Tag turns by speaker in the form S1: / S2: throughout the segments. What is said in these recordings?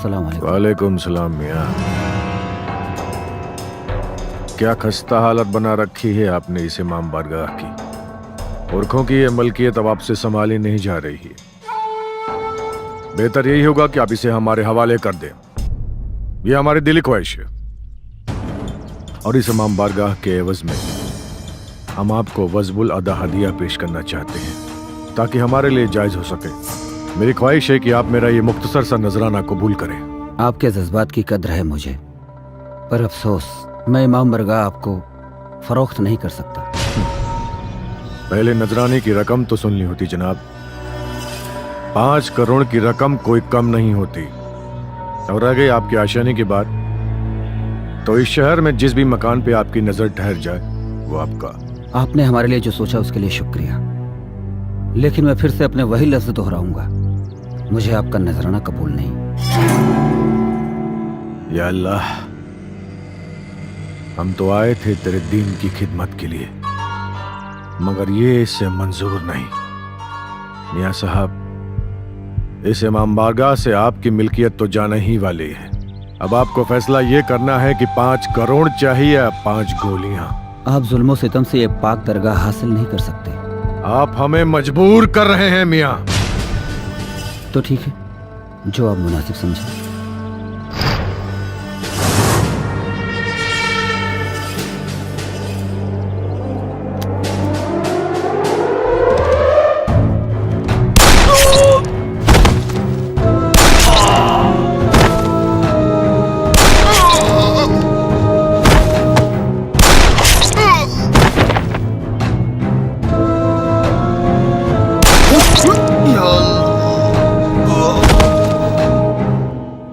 S1: अस्सलाम वालेकुम।
S2: वालेकुम सलाम मियाँ। क्या खस्ता हालत बना रखी है आपने इस इमाम बारगाह की। पुरखों की ये मलकियत अब आपसे संभाली नहीं जा रही है। बेहतर यही होगा कि आप इसे हमारे हवाले कर दें। यह हमारी दिली ख्वाहिश है। और इस इमाम बारगाह के एवज में हम आपको वज़बुल अदा हदिया पेश करना चाहते हैं ताकि हमारे लिए जायज हो सके। मेरी ख्वाहिश है कि आप मेरा ये मुख्तसर सा नजराना कबूल करें।
S1: आपके जज्बात की कद्र है मुझे, पर अफसोस मैं इमाम बारगाह आपको फरोख्त नहीं कर सकता।
S2: पहले नजराने की रकम तो सुन ली होती जनाब। 5 करोड़ की रकम कोई कम नहीं होती। और रह गई आपकी आशानी की बात, तो इस शहर में जिस भी मकान पे आपकी नजर ठहर जाए वो आपका।
S1: आपने हमारे लिए जो सोचा उसके लिए शुक्रिया, लेकिन मैं फिर से अपने वही लफ्ज दोहराऊंगा, मुझे आपका नजराना कबूल नहीं।
S2: या अल्लाह, हम तो आए थे तेरे दीन की खिदमत के लिए, मगर ये इससे मंजूर नहीं। मियां साहब, इस इमाम बारगाह से आपकी मिल्कियत तो जाने ही वाली है। अब आपको फैसला ये करना है कि 5 करोड़ चाहिए या 5 गोलियां।
S1: आप जुल्मों सितम से ये पाक दरगाह हासिल नहीं कर सकते।
S2: आप हमें मजबूर कर रहे हैं मियां।
S1: तो ठीक है, जो आप मुनासिब समझें।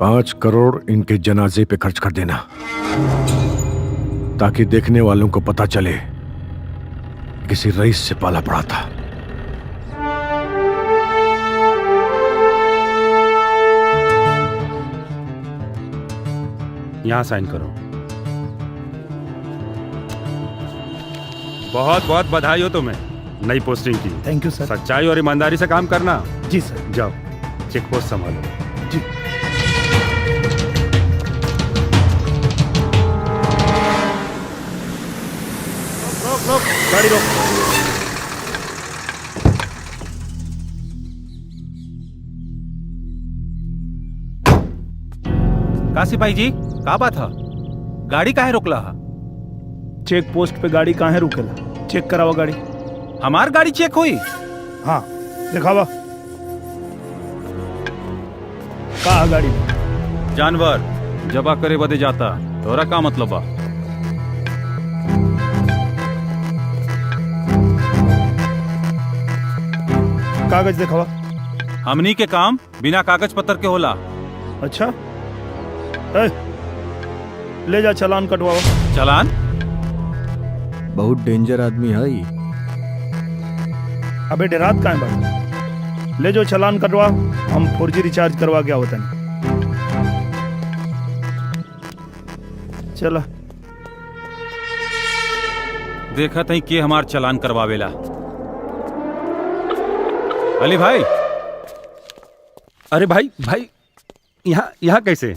S2: 5 करोड़ इनके जनाजे पे खर्च कर देना, ताकि देखने वालों को पता चले किसी रईस से पाला पड़ा था।
S3: यहां साइन करो। बहुत बहुत बधाई हो तुम्हें नई पोस्टिंग की।
S4: थैंक यू सर।
S3: सच्चाई और ईमानदारी से काम करना।
S4: जी सर।
S3: जाओ चेक पोस्ट संभालो।
S4: जी। रोक रोक गाड़ी रोक।
S3: का सिपाही जी, का बात है? गाड़ी काहे रोकला है?
S4: चेक पोस्ट पे गाड़ी कहाँ है रुकेला? चेक करावा गाड़ी।
S3: हमार गाड़ी चेक हुई?
S4: हाँ दिखावा। कहाँ गाड़ी?
S3: जानवर जबा करे बदे जाता, तोरा का मतलब बा?
S4: कागज दिखावा।
S3: हमनी के काम बिना कागज पत्र के होला।
S4: अच्छा, ले जा चालान कटवाओ।
S3: चालान?
S5: बहुत डेंजर आदमी है ये।
S4: अबे डरात कहाँ है भाई? ले जो चालान कटवा, हम 4G रिचार्ज करवा के आवत हैं। चला।
S3: देखा तही के हमार चालान करवावेला। अली भाई। अरे भाई भाई, यहाँ कैसे?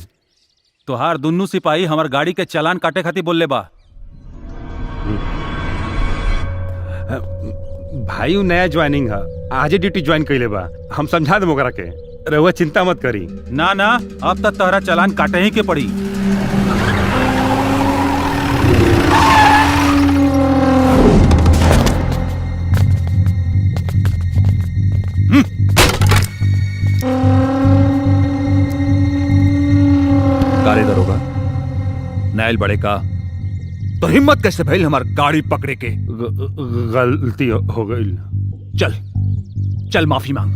S3: तोहार दुन्नू सिपाही हमार गाड़ी के चालान काटे खातिर बोलले बा। भाई नया ज्वाइनिंग है, आज ड्यूटी ज्वाइन कैले बा। हम समझा दे ओकरा के, रहुआ चिंता मत करी। ना ना, अब तक तोहरा चालान काटे ही के पड़ी।
S6: कारे दरोगा नायल बड़े का तो हिम्मत कैसे भइल हमार गाड़ी पकड़े के?
S3: गलती हो गई।
S6: चल चल माफी मांग।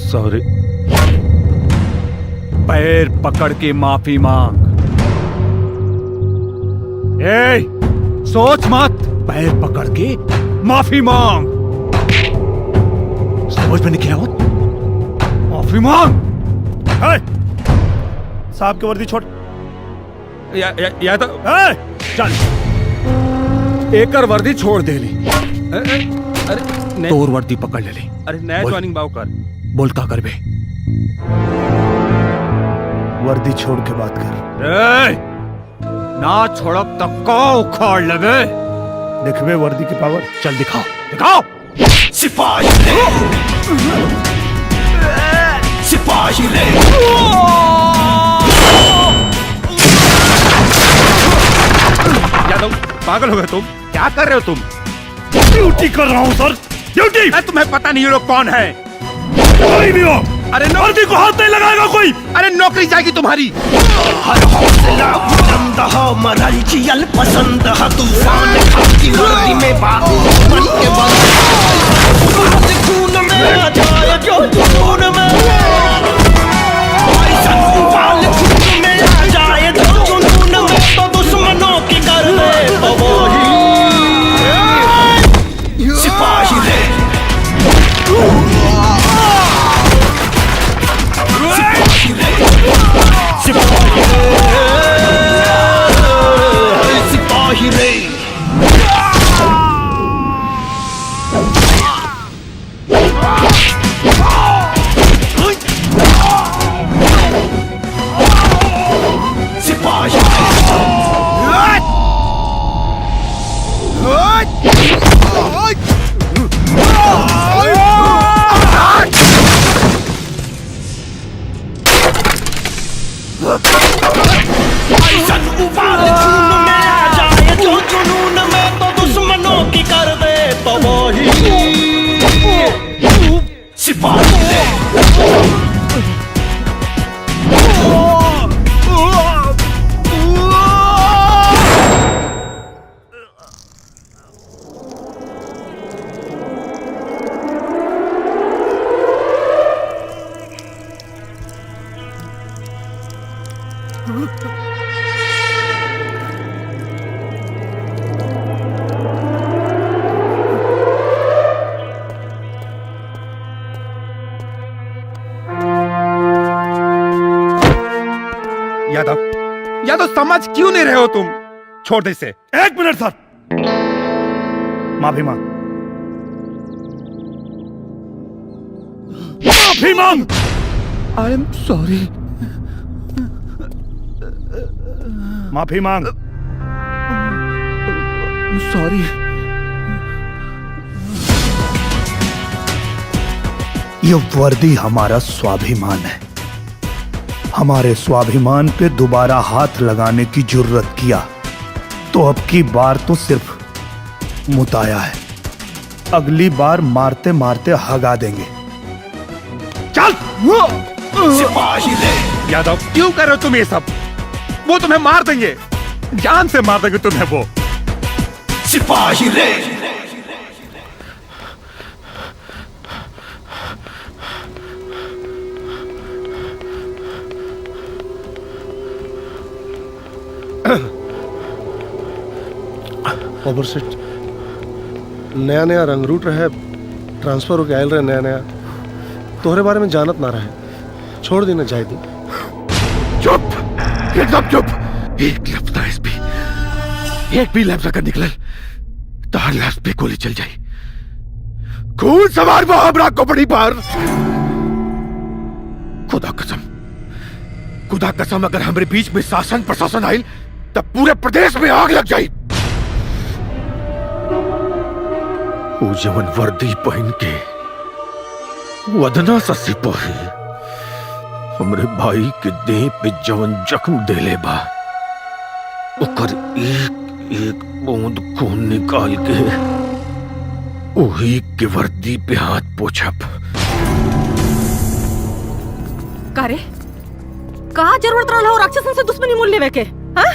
S3: सॉरी।
S6: पैर पकड़ के माफी मांग। ए, सोच मत, पैर पकड़ के माफी मांग। समझ में नहीं आवत? माफी मांग।
S4: साहब की वर्दी छोड़।
S3: या तो
S6: चल, एकर वर्दी छोड़ दे ली।
S3: अरे
S6: तोर वर्दी पकड़ ले ली।
S3: अरे नया
S6: बोल।
S3: ज्वाइनिंग बाव कर।
S6: बोल का करबे?
S4: वर्दी छोड़ के बात कर।
S6: ए, ना छोड़ब तक को उखाड़ लेबे।
S4: देखबे वर्दी की पावर।
S6: चल दिखाओ दिखाओ।
S7: सिपाही रे, सिपाही रे।
S3: यादव पागल हो गए तुम? क्या कर रहे हो तुम?
S4: ड्यूटी कर रहा हूँ सर, ड्यूटी।
S3: अरे तुम्हें पता नहीं ये लोग कौन है?
S4: कोई भी हो,
S3: अरे
S4: वर्दी को हाथ नहीं लगाएगा कोई।
S3: अरे नौकरी जाएगी तुम्हारी।
S7: हर हौसला बुलंद हो, मरल जियल पसंद है, तूफान खाकी वर्दी में बाबू बन के बंद खून में आ जाए जो जुनून में, ऐसा तूफान खून में आ जाए जो जुनून में, तो दुश्मनों की कर दे तबाही। सिपाही रे, सिपाही रे।
S3: यादव समझ क्यों नहीं रहे हो तुम? छोड़ दे इसे।
S4: 1 मिनट सर, माफी मांग। माफी मांग।
S6: I am sorry.
S4: माफी मांग।
S6: सॉरी।
S4: ये वर्दी हमारा स्वाभिमान है। हमारे स्वाभिमान पे दोबारा हाथ लगाने की जरूरत किया तो अब की बार तो सिर्फ मुताया है, अगली बार मारते मारते हगा देंगे। चल।
S7: सिपाही रे,
S3: यादव क्यों कर रहे हो तुम ये सब? वो तुम्हें मार देंगे, जान से मार देंगे तुम्हें वो।
S7: सिपाही रे।
S8: ओवर सेट नया नया रंग रूट रहे, ट्रांसफर होके आयल रहे नया नया, तोहरे बारे में जानत ना रहे, छोड़ देना चाहिए थी।
S2: चुप, एकदम चुप। एक लफ्ज ना एसपी, एक भी लफ्ज अगर निकल तो हर लफ्ज पे गोली चल जाए। खून सवार वो हमरा खोपड़ी पर। खुदा कसम, खुदा कसम, अगर हमारे बीच में शासन प्रशासन आयल तब पूरे प्रदेश में आग लग जाए। वो जवन वर्दी पहन के वदना सा सिपाही हमरे भाई के देह पे जवन जख्म देले बा, ओकर एक एक बूंद खून निकाल के वही के वर्दी पे हाथ पोछब।
S9: कारे का जरूरत रहल हो राक्षसन से दुश्मनी मोल लेवे के? हाँ?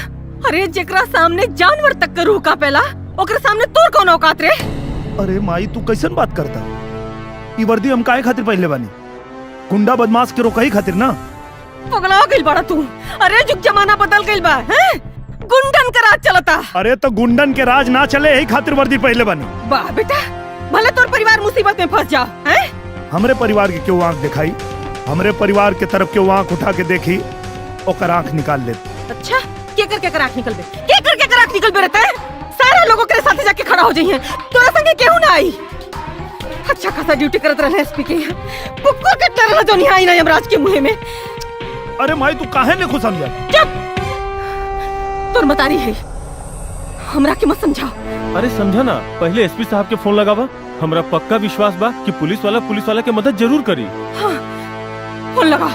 S9: अरे जेकरा सामने जानवर तक के रूह कापेला, ओकरे सामने तोर कौन औकात रे?
S4: अरे माई, तू कैसन बात करता? ई वर्दी हम काहे खातिर पहले बानी? गुंडा बदमाश के रोकही खातिर ना।
S9: पगला गइल बड़ा तू। अरे जुग जमाना बदल गइल बा, हैं? गुंडन का राज चलता।
S4: अरे तो गुंडन के राज ना चले, यही खातिर वर्दी पहले बानी।
S9: वाह बेटा, भले तोर परिवार मुसीबत में फंस जाओ, हैं?
S4: हमरे परिवार के क्यों आंख दिखाई? हमरे परिवार के तरफ क्यों आंख उठा के देखी, ओकर आंख निकाल ले।
S9: अच्छा, के आंख निकल बे? के आंख निकल बे रहता है? सारे लोगों के साथ जाके खड़ा हो जाइए, तोरा संगे केहू ना आई। अच्छा खासा ड्यूटी करत रहे एसपी के कुकुर कटले रहा जो निहाई ना यमराज के मुंह में।
S4: अरे माई तू काहे ने खुद समझा?
S9: चुप, तोर मतारी है, हमरा के मत समझाओ।
S10: अरे समझा ना, पहले एसपी साहब के फोन लगावा। हमरा पक्का विश्वास बा कि पुलिस वाला के मदद जरूर करी।
S9: हाँ, फोन लगाओ,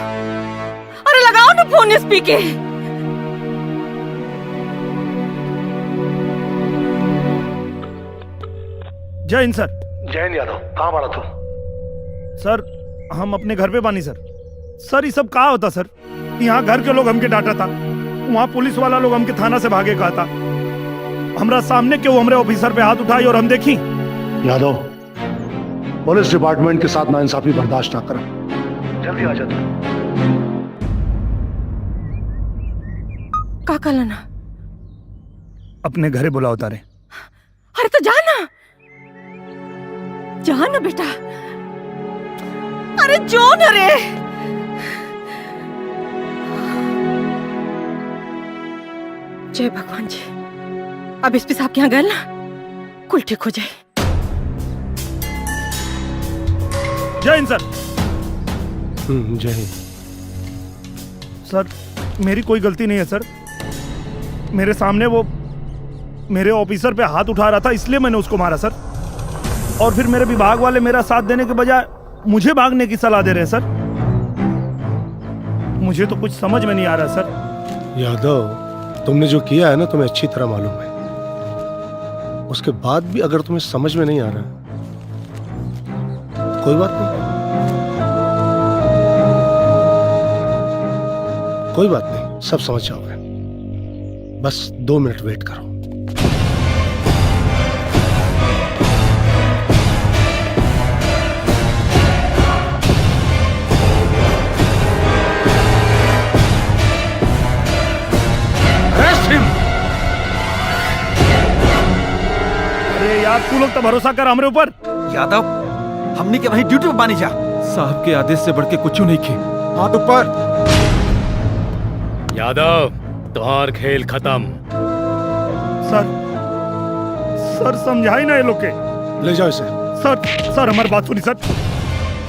S9: अरे लगाओ ना फोन एसपी के।
S4: जय हिंद सर।
S8: जैन यादव, कहाँ बाड़ा तू?
S4: सर हम अपने घर पे बानी सर। सर ये सब कहा होता सर? यहाँ घर के लोग हमके डांटा था, वहाँ पुलिस वाला लोग हमके थाना से भागे कहा था। हमरा सामने क्यों हमरे ऑफिसर पे हाथ उठाई और हम देखी।
S8: यादव, पुलिस डिपार्टमेंट के साथ नाइंसाफी बर्दाश्त ना कर, जल्दी आ जा तू।
S9: का कहला?
S4: अपने घरे बुलाओ तारे।
S9: अरे तो जाना, जाना बेटा, अरे जो न रे। जय भगवान जी, अब एसपी साहब के यहाँ गए ना, कुल ठीक हो जाए।
S4: जय हिंद सर।
S8: जय हिंद।
S4: सर मेरी कोई गलती नहीं है सर, मेरे सामने वो मेरे ऑफिसर पे हाथ उठा रहा था इसलिए मैंने उसको मारा सर। और फिर मेरे विभाग वाले मेरा साथ देने के बजाय मुझे भागने की सलाह दे रहे हैं सर। मुझे तो कुछ समझ में नहीं आ रहा सर।
S8: यादव, तुमने जो किया है ना तुम्हें अच्छी तरह मालूम है, उसके बाद भी अगर तुम्हें समझ में नहीं आ रहा है, कोई बात नहीं, कोई बात नहीं, सब समझ जाओगे। बस 2 मिनट वेट करो।
S4: अरे यार तू लोग तो भरोसा कर हमरे ऊपर।
S6: यादव, हमने के वहीं ड्यूटी पे बानी जा।
S10: साहब के आदेश से बढ़ के कुछ नहीं खे।
S2: हाथ ऊपर।
S11: यादव, तुम्हार खेल खत्म।
S4: सर समझाई ना ये लोग के।
S8: ले जाओ इसे।
S4: सर हमारी बात सुनी सर,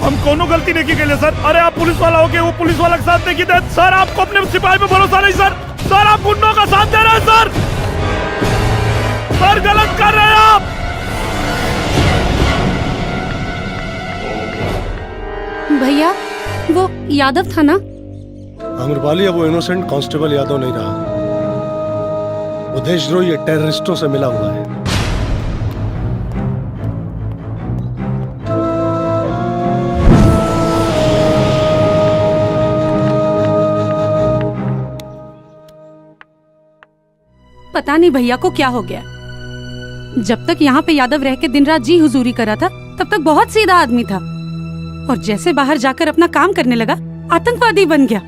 S4: हम कोनो गलती नहीं की गई सर। अरे आप पुलिस वाला हो के वो पुलिस वाला के साथ नहीं की थे सर। आपको अपने सिपाही पे भरोसा नहीं सर। सर आप गुंडों का साथ दे रहे हैं सर। सर गलत कर रहे हैं आप।
S12: भैया वो यादव था ना?
S8: अमरपाली, अब वो इनोसेंट कांस्टेबल यादव नहीं रहा, वो देशद्रोही ये टेररिस्टों से मिला हुआ है।
S12: पता नहीं भैया को क्या हो गया। जब तक यहाँ पे यादव रह के दिन रात जी हुजूरी करा था तब तक बहुत सीधा आदमी था, और जैसे बाहर जाकर अपना काम करने लगा आतंकवादी बन गया।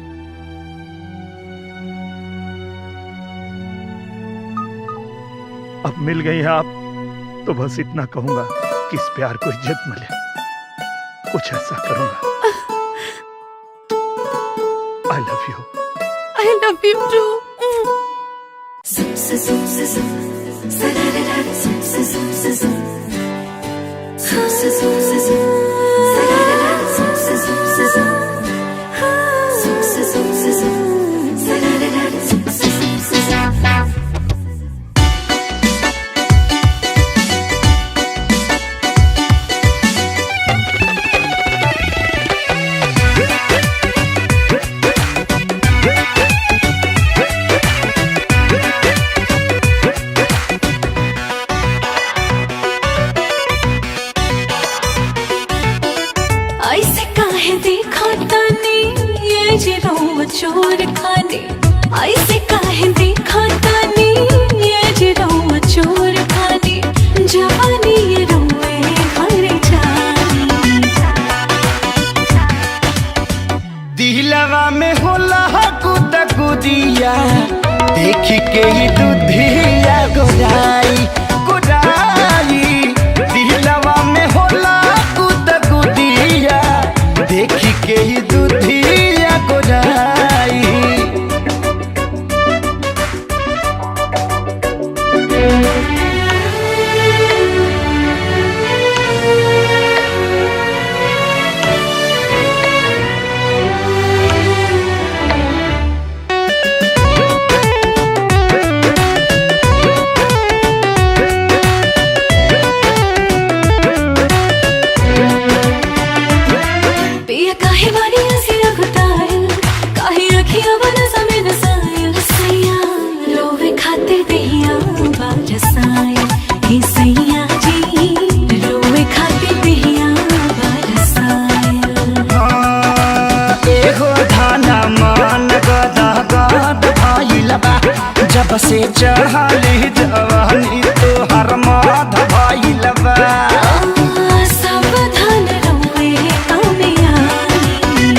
S4: अब मिल गई हैं आप तो बस इतना कहूंगा कि इस प्यार को इज्जत मिले, कुछ ऐसा करूंगा। I love you.
S12: I love you too.
S13: चोर खाने ऐसे काहे देखा तानी, ये जे रहुआ चोर खाने जवानी ये रोए घर जानी।
S7: दिलवा में होला कुदा कुदिया, देख के ही दुधिया गोराई गोराई। दिलवा में होला कुदा कुदिया, देख के ही दुधिया गोराई। चढ़ाली जवानी तोहर माध भइल बा।
S13: सावधान रहुए कामयाबी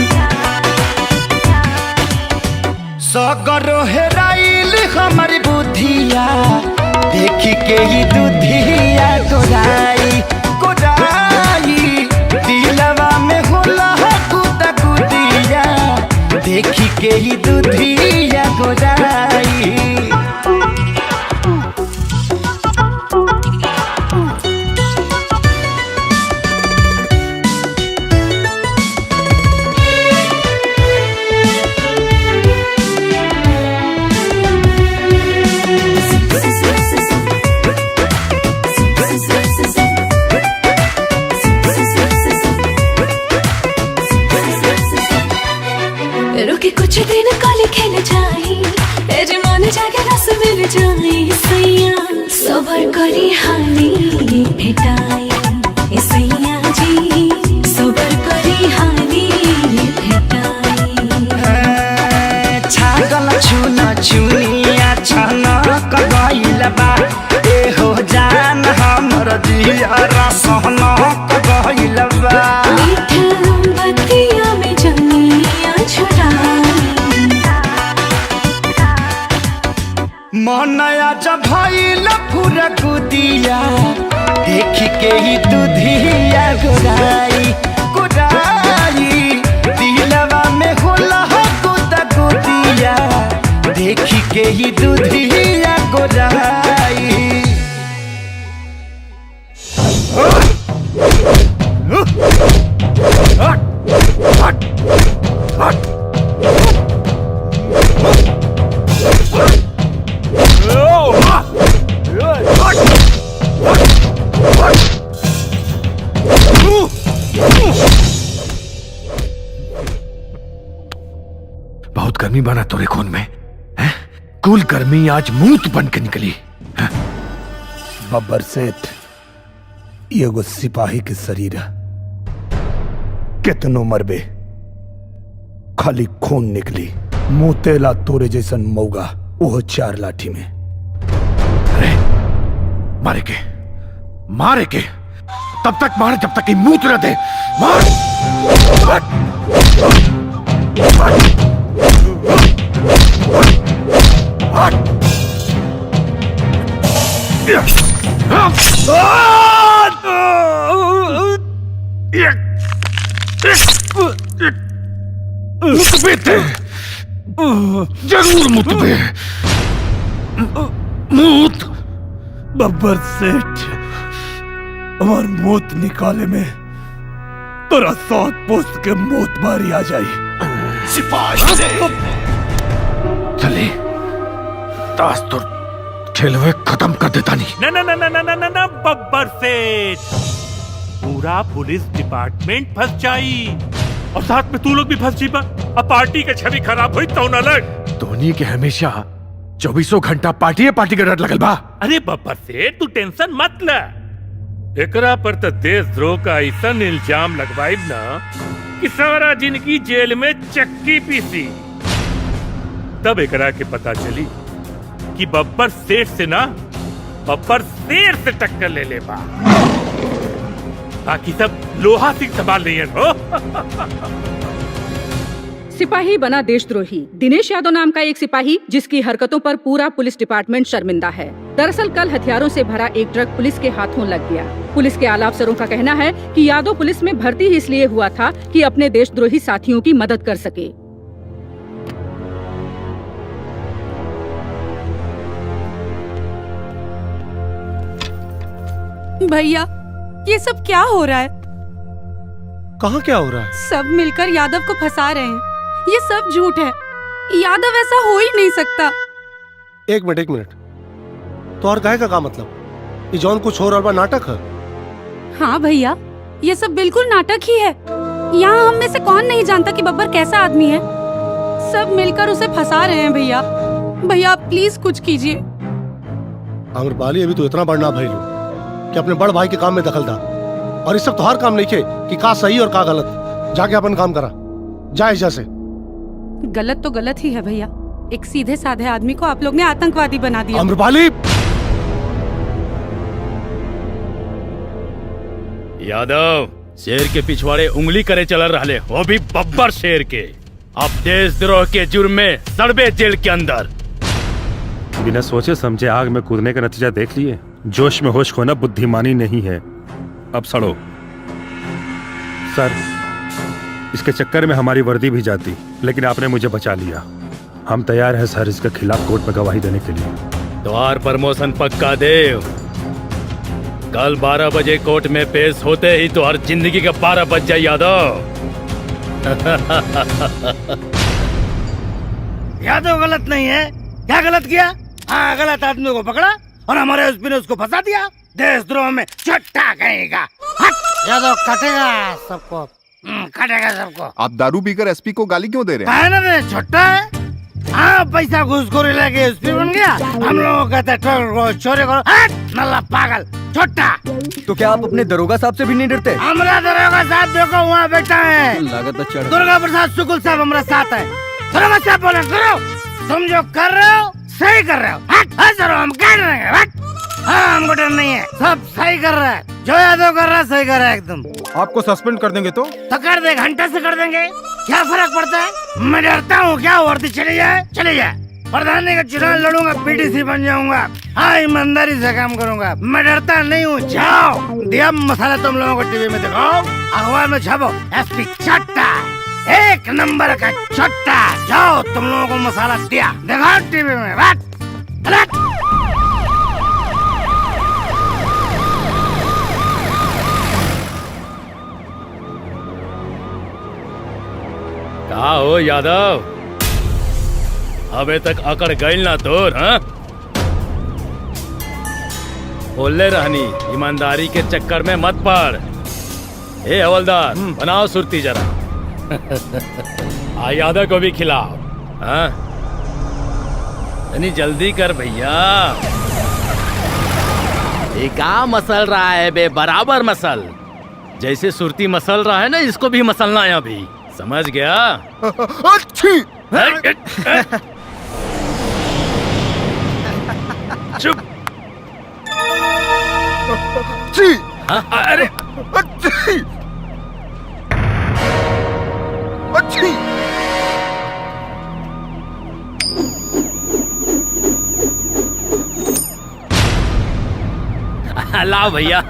S7: सगरो हेराइल हमारी बुद्धिया देखी के ही दुधिया गोराई गोराई दिलवा में होला कुदा कुदिया देखी के ही दुधिया गोराई।
S13: रुके कुछ दिन काले खेल जाई तेरे मन जाके रस मिल जाई सैया सबर करी हानि भेटाई ए सैया जी सबर करी हानि भेटाई।
S7: छागल छुना चुनिया छना कगइल बा ए हो जान हमर जिया रसना कगइल बा।
S13: बतिया में जनिया छुड़ाई
S7: मनया जब भइल पूरा कुदिया देख के ही दुधिया गोराई गोराई दिलवा में होला कुदा कुदिया देख के ही दुधिया गोराई।
S2: बहुत गर्मी बना तोरे खून में है? कुल गर्मी आज मूत बन के निकली है?
S4: बब्बर सेठ ये एगो सिपाही के शरीर है, कितनो मरबे खाली खून निकली। मोतेला तोरे जैसन मौगा वो 4 लाठी में।
S2: अरे मारे के मारे के तब तक मार जब तक कि मूत न दे। मार जरूर मुतबे मूत।
S4: बब्बर सेठ हमार मौत निकाले में तोरा 7 पोस्ट के मौत बारी आ जाई।
S7: सिपाही
S2: चले ताश तो खेलवे खत्म कर देता नहीं।
S3: ना ना ना ना ना ना ना ना बब्बर सेठ पूरा पुलिस डिपार्टमेंट फंस जाई और साथ में तू लोग भी फंस जीबा। अब पार्टी के छवि खराब हुई तो न लग।
S2: धोनी के हमेशा 24 घंटा पार्टी का डर लगल बा।
S3: अरे बब्बर सेठ तू टेंशन मत ले। एकरा पर तो देशद्रोह का ऐसा इल्जाम लगवाइब ना कि सारा जिंदगी जेल में चक्की पीसी। तब एकरा के पता चली कि बब्बर सेठ से ना बब्बर शेर से टक्कर ले ले बा। बाकी सब लोहा सिंह संभाल रही है।
S9: सिपाही बना देशद्रोही। दिनेश यादव नाम का एक सिपाही जिसकी हरकतों पर पूरा पुलिस डिपार्टमेंट शर्मिंदा है। दरअसल कल हथियारों से भरा एक ट्रक पुलिस के हाथों लग गया। पुलिस के आला अफसरों का कहना है कि यादव पुलिस में भर्ती ही इसलिए हुआ था कि अपने देशद्रोही साथियों की मदद कर सके।
S12: भैया ये सब क्या हो रहा है?
S8: कहाँ क्या हो रहा है?
S12: सब मिलकर यादव को फंसा रहे हैं। ये सब झूठ है। यादव ऐसा हो ही नहीं सकता।
S8: एक मिनट तो और काहे का मतलब? ये जौन कुछ हो रहा बा नाटक है?
S12: हाँ भैया ये सब बिल्कुल नाटक ही है। यहाँ हम में से कौन नहीं जानता कि बब्बर कैसा आदमी है। सब मिलकर उसे फंसा रहे हैं भैया। भैया आप प्लीज कुछ कीजिए।
S8: आम्रपाली अभी तो इतना बड़ा भाई लो कि अपने बड़ भाई के काम में दखल दा। और इस सब तो हर काम नहीं खे कि का सही और का गलत। जाके अपन काम करा जा। जैसे
S12: गलत तो गलत ही है भैया, एक सीधे साधे आदमी को आप लोग ने आतंकवादी बना दिया।
S8: अम्रपाली,
S11: यादव शेर के पिछवाड़े उंगली करे चल रहे, वो भी बब्बर शेर के। अब देशद्रोह के जुर्म में सड़बे जेल के अंदर।
S10: बिना सोचे समझे आग में कूदने का नतीजा देख लिए। जोश में होश खोना बुद्धिमानी नहीं है। अब सड़ो। सर, इसके चक्कर में हमारी वर्दी भी जाती, लेकिन आपने मुझे बचा लिया। हम तैयार हैं सर इसके खिलाफ कोर्ट में गवाही देने के लिए।
S11: द्वार प्रमोशन पक्का देव। कल 12 बजे कोर्ट में पेश होते ही तो हर जिंदगी का 12 बज जाए यादव।
S7: यादव गलत नहीं है। क्या गलत किया? हाँ, गलत आदमी को पकड़ा और हमारे एसपी ने उसको फंसा दिया। देशद्रोह में छट्टा कहेगा। यादव कटेगा सबको, कटेगा सबको।
S14: आप दारू पीकर एसपी को गाली क्यों दे रहे हैं?
S7: ना रे, छोटा है। हाँ, पैसा घूसखोरी लेके एसपी बन गया। हम लोगों को कहते हैं चोरी करो। नल्ला पागल छोटा।
S5: तो क्या आप अपने दरोगा साहब से भी नहीं डरते?
S7: हमारा दरोगा साहब देखो वहाँ बैठा है।
S5: लागत चढ़।
S7: दुर्गा प्रसाद शुक्ल साहब हमारा साथ है। दरोगा साहब बोले करो, तुम जो कर रहे हो सही कर रहे हो। सर हम क्या करेंगे? हाँ, हमको डर नहीं है, सब सही कर रहा है। जो यादव कर रहा है सही कर रहा है एकदम।
S10: आपको सस्पेंड कर देंगे तो
S7: कर दे, घंटे से कर देंगे, क्या फर्क पड़ता है? मैं डरता हूँ क्या? वर्दी चली जाए चली जाए। प्रधानी का चुनाव लड़ूंगा, पीटीसी बन जाऊंगा। हाँ, ईमानदारी से काम करूंगा। मैं डरता नहीं हूँ। जाओ, दिया मसाला तुम लोगों को टीवी में दिखाओ, अखबार में छापो। एसपी चट्टा, एक नंबर का चट्टा। जाओ, तुम लोगों को मसाला दिया, दिखाओ टीवी में।
S11: कहा हो यादव, अबे तक अकड़ गई ना तोर? हाँ, बोले रहनी, ईमानदारी के चक्कर में मत पड़। ए हवलदार, बनाओ सुरती जरा। आ यादव को भी खिलाओ। हाँ, जल्दी कर भैया। ये क्या मसल रहा है बे? बराबर मसल। जैसे सुरती मसल रहा है ना, इसको भी मसलना है अभी। समझ गया?
S14: अच्छी।
S11: चुप।
S14: अच्छी।
S11: अरे
S14: अच्छी। अच्छी।
S11: लाओ भैया।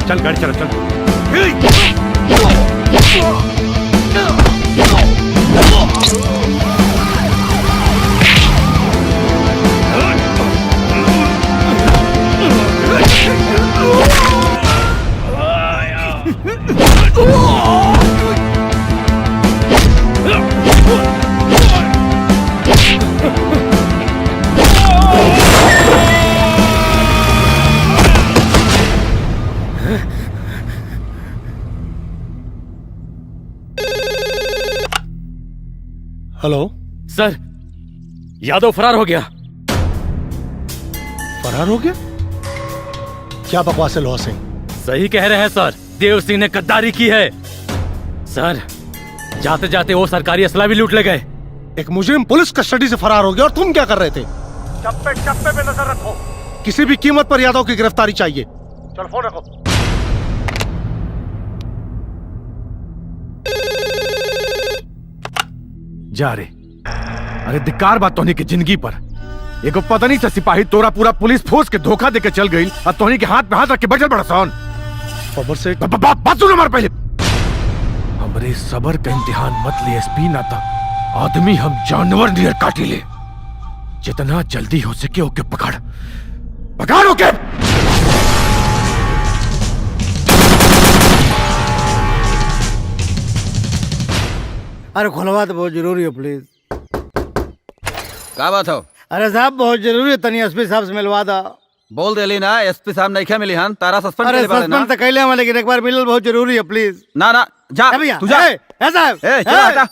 S10: चल गाड़ी चला, चल।
S8: हेलो
S11: सर, यादव फरार हो गया।
S8: फरार हो गया? क्या बकवास है लोहा सिंह?
S11: सही कह रहे हैं सर, देव सिंह ने गद्दारी की है। सर, जाते जाते वो सरकारी असला भी लूट ले गए।
S8: एक मुजरिम पुलिस कस्टडी से फरार हो गया और तुम क्या कर रहे थे? चप्पे चप्पे पे नजर रखो, किसी भी कीमत पर यादव की गिरफ्तारी चाहिए। चल फोन रखो।
S2: जा रे। अरे धिक्कार बात तोहनी की जिंदगी पर। एगो पता नहीं सा सिपाही तोरा पूरा पुलिस फोर्स के धोखा देके चल गई और तोहनी के हाथ में हाथ रख के बैठल बड़ा सन।
S8: खबर से
S2: बात सुन हमारे पहले। हमरे सबर का इम्तिहान मत ले एसपी, ना था आदमी हम जानवर नियर काटी ले। जितना जल्दी हो सके ओके पकड़, पकड़ ओके।
S7: अरे खुलवा तो बहुत जरूरी है प्लीज।
S1: क्या बात हो?
S7: अरे साहब बहुत जरूरी है, तनी एसपी साहब से मिलवा दा।
S1: बोल देली ना, एसपी साहब नहीं क्या मिली हन, तारा सस्पेंड
S7: अरे
S1: करे वाले ना।
S7: सस्पेंड तो कैले हम, लेकिन एक बार मिलल बहुत जरूरी है प्लीज।
S1: ना ना जा
S7: भैया
S1: तू जा।
S7: साहब
S1: चल हटा।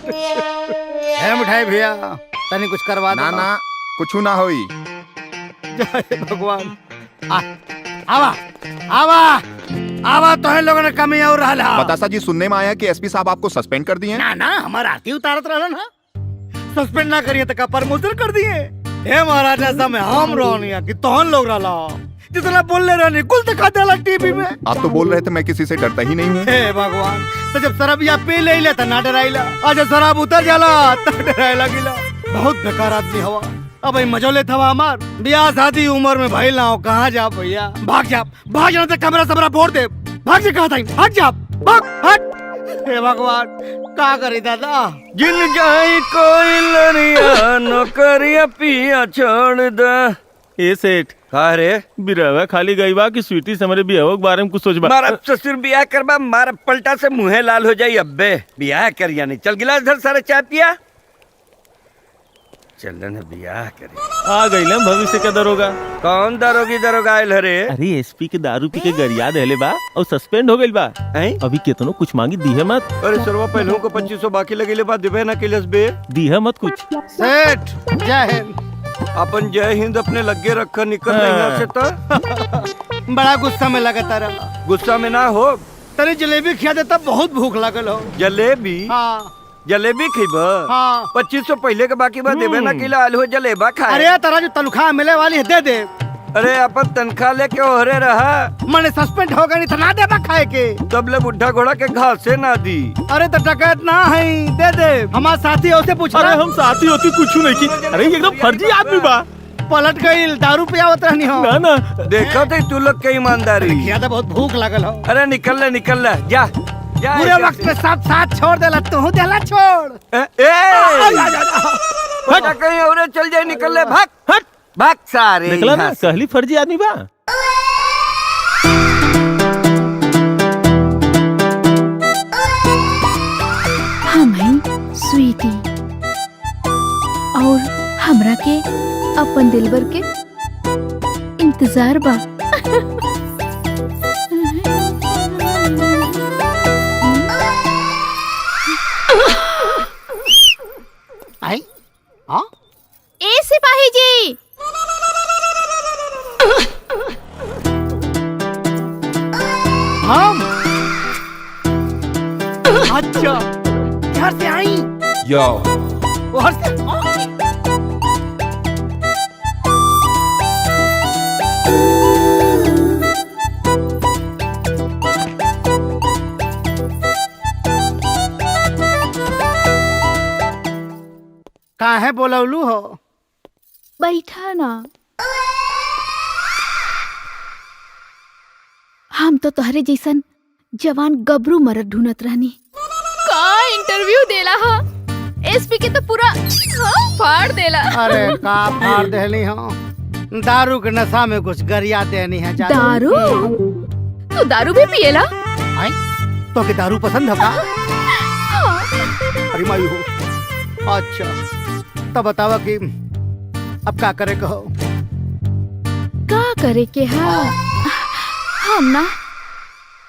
S15: है मिठाई भैया तनी कुछ करवा
S16: ना ना कुछ ना होई।
S15: जय भगवान। आवा आवा आवा तो है लोगों ने कमी और रहा।
S16: बतासा जी सुनने में आया कि एसपी साहब आपको सस्पेंड कर दिए।
S15: ना ना हमारा आरती उतारत रहा ना, सस्पेंड ना करिए तो का प्रमोशन कर दिए। हे महाराजा समय हम रोनिया कि तोहन लोग रहा जितना बोल रहे कुल दिखा देला टीवी में।
S16: आप तो बोल रहे थे मैं किसी से डरता ही नहीं हूँ।
S15: हे भगवान, तो जब शराब या पी ले तो ना डराइला, आज शराब उतर जाला तो डराइला गिला। बहुत बेकार आदमी हवा। अब मजो लेत हवा हमार ब्याह शादी उम्र में भाई लाओ। कहाँ जा भैया, भाग जाना तो कमरा सबरा फोड़ दे। भाग जा, कहा था हट जा, भाग हट। हे भगवान का करी दादा।
S7: जिन जाई कोई लड़िया नौकरिया पिया छोड़ दा।
S17: ए सेठ
S7: का रे
S17: बिरवा खाली गई बा कि स्वीटी से हमारे बियाह के बारे में कुछ सोचबा।
S7: मारा ससुर बियाह करबा, मारा पलटा से मुँहे लाल हो जाई। अब्बे बियाह कर या नहीं, चल गिलास धर सारे चाय पिया। चलन बियाह करे
S17: आ गई ना भविष्य का दरोगा।
S7: कौन दरोगा आयल हरे?
S17: अरे एसपी के दारू पी के गरिया देले बा और सस्पेंड हो गइल बा। अभी केतनो कुछ मांगी दी है मत।
S7: अरे सरवा पहलों को 2500 बाकी लगेले बा देबे ना केलस बे।
S17: दी है मत कुछ।
S15: सेठ जय हिंद।
S7: अपन जय हिंद अपने लगे रखा, निकल यहाँ से तो।
S15: बड़ा गुस्सा में लगा तारा।
S7: गुस्सा में ना हो,
S15: तेरी जलेबी खिया देता, बहुत भूख लगल हो।
S7: जलेबी?
S15: हाँ
S7: जलेबी खीबा?
S15: हाँ।
S7: 2500 पहले के बाकी बात देवे ना किला आलू जलेबा खाए।
S15: अरे तेरा जो तनख्वाह मिले वाली है दे दे।
S7: अरे अपन तनख्वाह लेके ओहरे रहा।
S15: मैंने सस्पेंड हो गई तो ना देबा खाए के।
S7: तब ले बुढ़ा घोड़ा के घास से ना दी।
S15: अरे तो डकैत ना है, दे दे। हमारे साथी होते पूछ।
S17: अरे हम साथी होती कुछ नहीं की। अरे एकदम फर्जी आदमी बा।
S15: पलट गई, दारू पियावत रहनी हो।
S17: ना ना
S7: देखा थे तू लोग के ईमानदारी।
S15: खिया तो बहुत भूख लगल हो।
S7: अरे निकल ले जा।
S15: पूरे वक्त में सब साथ छोड़ देला, तू देला छोड़।
S7: कहीं और चल जाए, निकल ले, भाग हट भाग सारे।
S17: निकला ना, कहली फर्जी आदमी बा।
S18: हम हैं स्वीटी और हमरा के अपन दिलबर के इंतजार बा। ए सिपाही जी,
S15: हम अच्छा घर से आई।
S16: यो
S15: घर से काहे बोलौलू हो?
S18: बैठा ना। हम तो तोहरे जैसन जवान गबरू मरद ढूंढत रहनी। का इंटरव्यू देला हा? एसपी के तो पूरा फाड़ देला।
S15: अरे का फाड़ देली हो? दारू के नशा में कुछ गरिया देनी है।
S18: दारू? तू दारू भी पिएला?
S15: आई तो के दारू पसंद है का? अरे मायू हो। अच्छा तो बतावा कि अब क्या करे कहो?
S18: का करे के हा? हम ना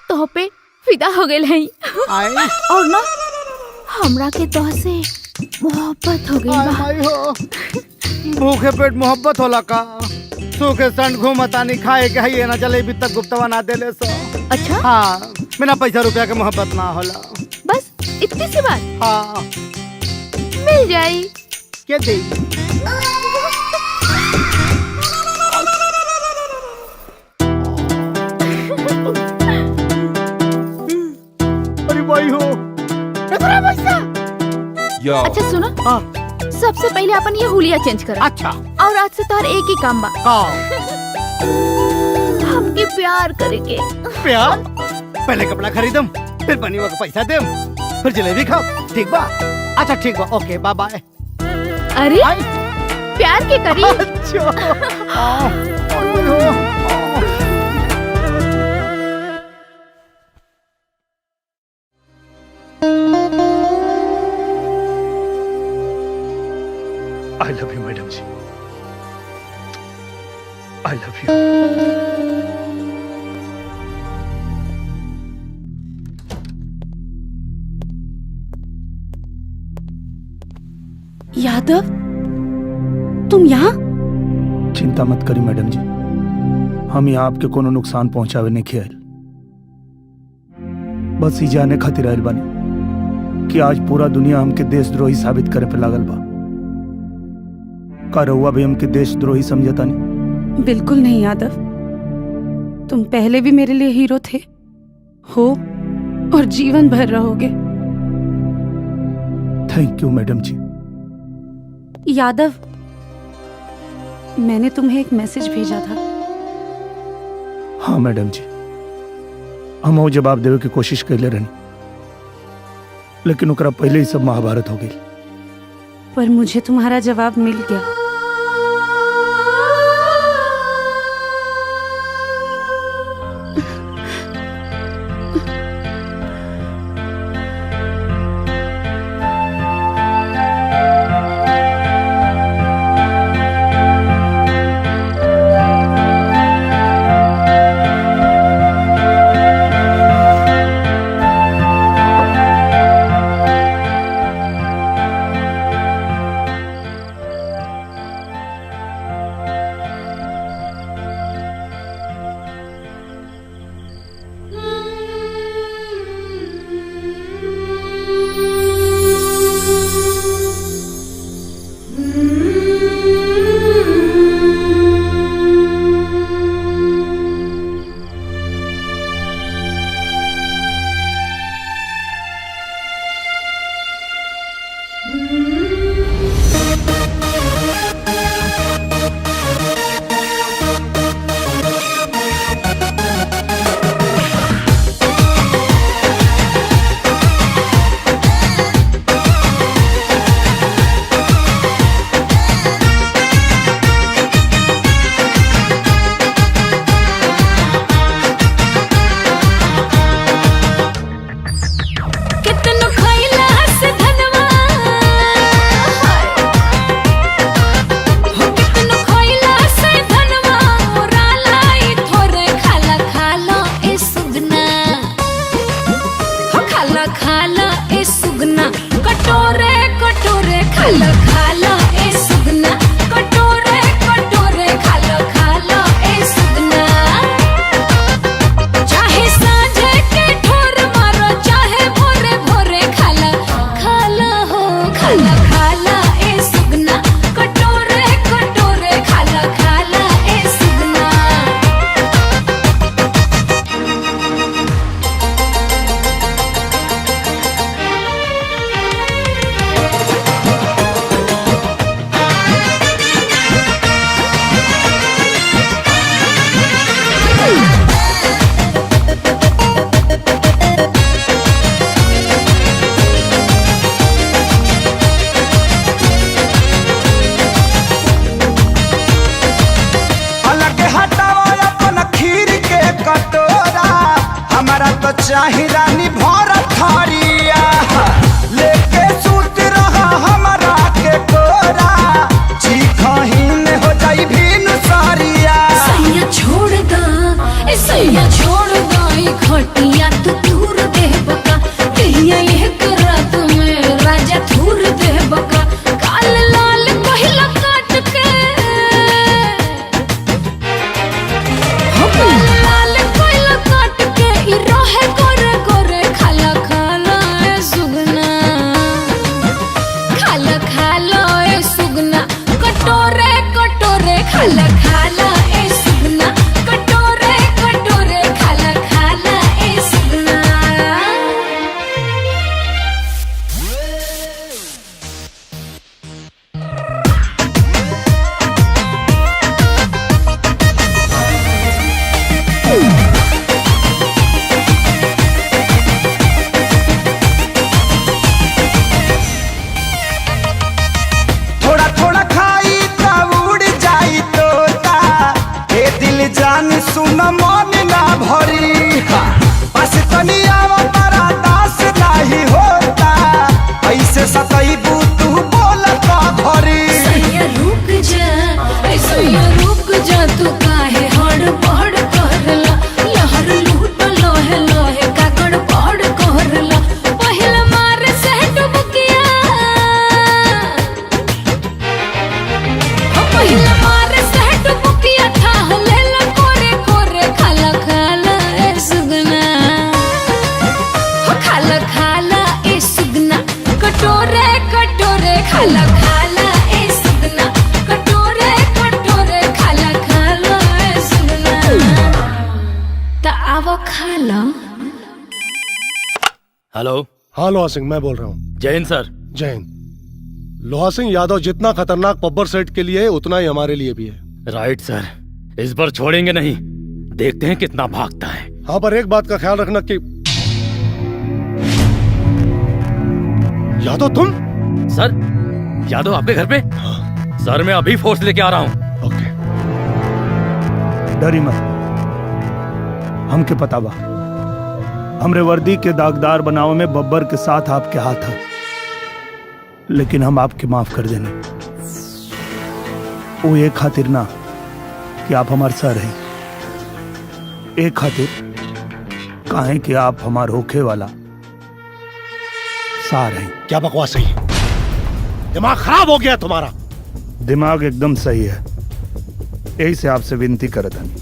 S18: तो पे फिदा हो गए हैं। और ना हमरा के तो से मोहब्बत हो गई बा।
S15: भूखे पेट मोहब्बत होला का? सूखे संड घूमतानी खाए के है ना जलेबी तक गुप्तवा ना देले सो।
S18: अच्छा
S15: हाँ, बिना पैसा रुपया के मोहब्बत ना होला।
S18: बस इतनी सी बात?
S15: हाँ
S18: मिल जाई।
S15: क्या दे? अरे भाई हो
S18: इतना पैसा? अच्छा सुनो, सबसे पहले अपन ये हुलिया चेंज करा।
S15: अच्छा।
S18: और आज से तार एक ही काम बा। हमके प्यार करेके।
S15: प्यार? पहले कपड़ा खरीदम, फिर बनी हुआ पैसा देम, फिर जलेबी खाओ, ठीक बा? अच्छा ठीक बा, ओके बाय बाय।
S18: अरे प्यार के करी।
S2: आई लव यू मैडम जी, आई लव यू।
S12: यादव, तुम यहाँ?
S4: चिंता मत करी मैडम जी, हम यहाँ आपके कोनो नुकसान पहुंचावे नहीं खेल, बस ही जाने खातिर आयल बानी कि आज पूरा दुनिया हमके देशद्रोही साबित करे पे लागल बा। का रउआ भी हमके देशद्रोही समझता नहीं?
S12: बिल्कुल नहीं यादव, तुम पहले भी मेरे लिए हीरो थे, हो और जीवन भर रहोगे।
S4: थैंक यू मैडम जी।
S12: यादव, मैंने तुम्हें एक मैसेज भेजा था।
S4: हाँ मैडम जी, हम वो जवाब देवे की कोशिश कैले रहनी, लेकिन ओकरा पहले ही सब महाभारत हो गई।
S12: पर मुझे तुम्हारा जवाब मिल गया।
S7: चाही रानी भर थरिया लेके सूत रहा हमारा के कोरा जी खहीन हो जाई भीन सारिया।
S13: सैया छोड़ दा, सैया छोड़ दा ई खटिया तू दूर दे बका, कहिया ये करा तुम्हें राजा दूर दे बका। काल लाल पहिला काट के हो काल लाल पहिला काट के ई रहे गोरे गोरे खाला खाला ए सुगना, खाला खाला ए सुगना, कटोरे कटोरे खाला खाला ए सुगना, कटोरे कटोरे खाला खाला ए सुगना। आवो खा लो।
S11: हेलो।
S8: हाँ लोहा सिंह, मैं बोल रहा हूँ।
S11: जय हिंद सर।
S8: जय हिंद। लोहा सिंह यादव जितना खतरनाक बब्बर सेठ के लिए है उतना ही हमारे लिए भी है।
S11: राइट सर, इस बार छोड़ेंगे नहीं, देखते हैं कितना भागता है।
S8: हाँ, पर एक बात का ख्याल रखना कि यादव तुम?
S11: सर, यादव आपके घर पे? हाँ। सर मैं अभी फोर्स लेके आ रहा हूँ।
S8: ओके।
S4: डरी मत, हमके पता बा हमरे वर्दी के दागदार बनावे में बब्बर के साथ आपके हाथ है, लेकिन हम आपके माफ कर देने। वो एक खातिर ना कि आप हमारे सर हैं, एक खातिर काहे कि आप हमार होखे वाला सार हैं।
S8: क्या बकवास है? दिमाग खराब हो गया तुम्हारा।
S4: दिमाग एकदम सही है, यही से आपसे विनती करत हनी,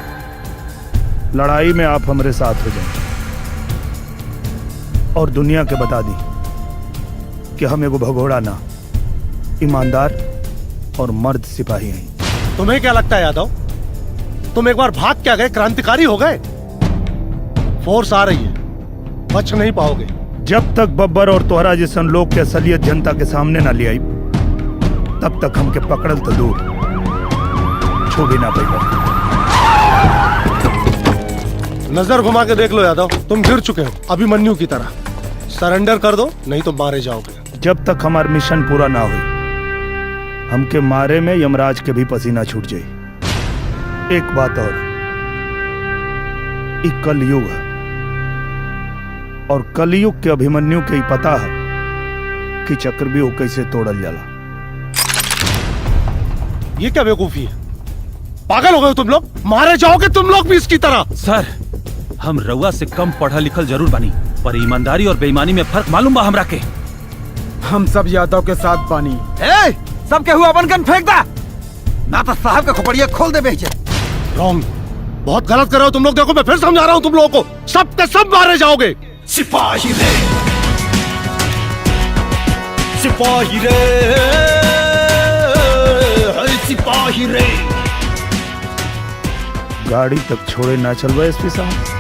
S4: लड़ाई में आप हमारे साथ हो जाएं और दुनिया के बता दी कि हम एगो भगोड़ा ना, ईमानदार और मर्द सिपाही हैं।
S8: तुम्हें क्या लगता है यादव, तुम एक बार भाग क्या गए क्रांतिकारी हो गए? फोर्स आ रही है, बच नहीं पाओगे।
S4: जब तक बब्बर और तोहरा जैसन लोग के असलियत जनता के सामने ना ले आई, तब तक हमके पकड़ल तो दूर, छू भी ना पाएगा।
S8: नजर घुमा के देख लो यादव, तुम गिर चुके हो अभिमन्यु की तरह। सरेंडर कर दो, नहीं तो मारे जाओगे।
S4: जब तक हमारा मिशन पूरा ना हो, हमके मारे में यमराज के भी पसीना छूट जाए। एक बात और, ई कलयुग है और कलयुग के अभिमन्यु के ही पता है कि चक्रव्यूह कैसे तोड़ल जाला।
S8: ये क्या बेवकूफी है? पागल हो गए हो तुम लोग? मारे जाओगे तुम लोग भी इसकी तरह।
S6: सर, हम रउआ से कम पढ़ा लिखल जरूर बानी, पर ईमानदारी और बेईमानी में फर्क मालूम बा हमरा के।
S5: हम सब यादव के साथ बानी।
S1: ए, सबके हुआ अपन गन फेंक दा, ना तो साहब का खोपड़िया खोल दे बेचे।
S8: रॉन्ग, बहुत गलत कर रहे हो तुम लोग। देखो मैं फिर समझा रहा हूँ तुम लोगों को, सब के सब मारे जाओगे।
S7: सिपाही रे, सिपाही रे, सिपाही रे।
S4: गाड़ी तक छोड़े ना चलवा एसपी साहब।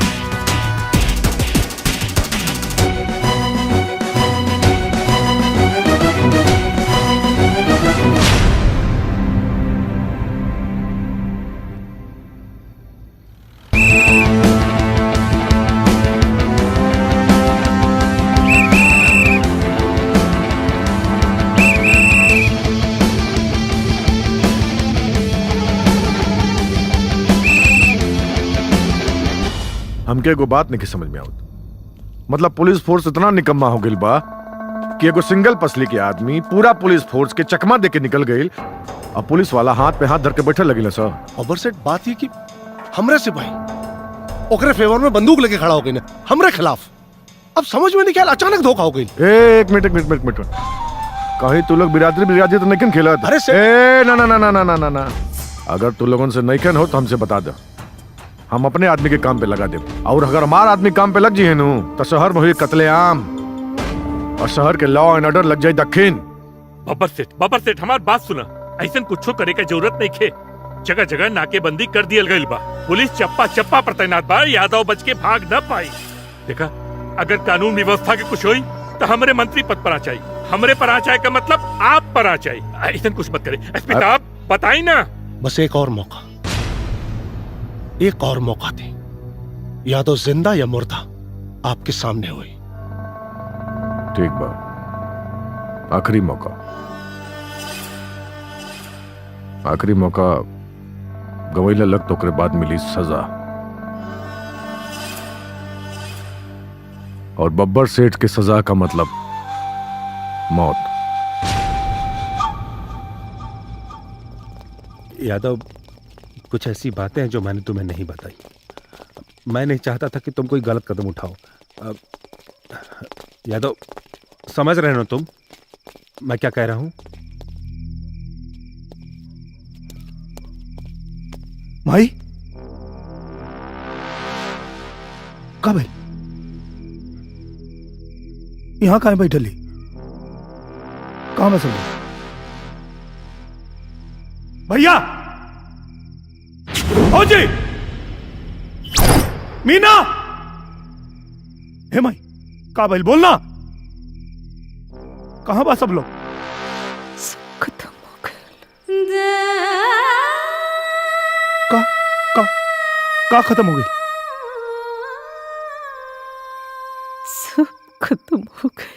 S2: हमके एगो बात नहीं समझ में आवत, मतलब पुलिस फोर्स इतना निकम्मा हो गई बा कि एगो सिंगल पसली के आदमी पूरा पुलिस फोर्स के चकमा दे के निकल गई और पुलिस वाला हाथ पे हाथ धर के बैठे लगिल। सर
S8: ओवर सेट बात ये कि हमरे सिपाही ओकरे फेवर में बंदूक लेके खड़ा हो गई ना, हमरे खिलाफ। अब समझ में नहीं क्या, अचानक धोखा हो गई।
S2: एक मिनट कहीं तू लोग बिरादरी तो नहीं खेला?
S8: अरे
S2: ना, अगर तू लोगों से नहीं खेल हो तो हमसे बता दे, हम अपने आदमी के काम पे लगा दे। और अगर हमारा आदमी काम पे लग जी है नु तो शहर में हुई कत्लेआम और शहर के लॉ एंड ऑर्डर लग जाए दक्षिण।
S3: बब्बर सेठ हमार बात सुना, ऐसा कुछ करे का जरूरत नहीं खे। जगह जगह नाकेबंदी कर दियल गई बा, पुलिस चप्पा पर तैनात बा, यादव बच के भाग न पाई। देखा, अगर कानून व्यवस्था के कुछ हुई तो हमरे मंत्री पद पर आ जाये, हमरे पर आ जाए का मतलब आप पर आ जाए। ऐसा कुछ मत करे एसपी साहब, बताई ना।
S8: बस एक और मौका, एक और मौका दे, यादव जिंदा या मुर्दा आपके सामने हुई।
S2: ठीक बा, आखिरी मौका गवैला लग तो ओकरे बाद मिली सजा। और बब्बर सेठ के सजा का मतलब मौत।
S10: यादव, कुछ ऐसी बातें हैं जो मैंने तुम्हें नहीं बताई। मैं नहीं चाहता था कि तुम कोई गलत कदम उठाओ। यादव, समझ रहे हो तुम मैं क्या कह रहा हूं?
S4: भाई कब है? यहां कहां बैठली? कहां बस भैया? फौजी मीना, हे माई का भाई बोलना कहां बा सब लोग?
S13: खत्म हो गए।
S4: का खत्म हो गई?
S13: सब खत्म हो गए।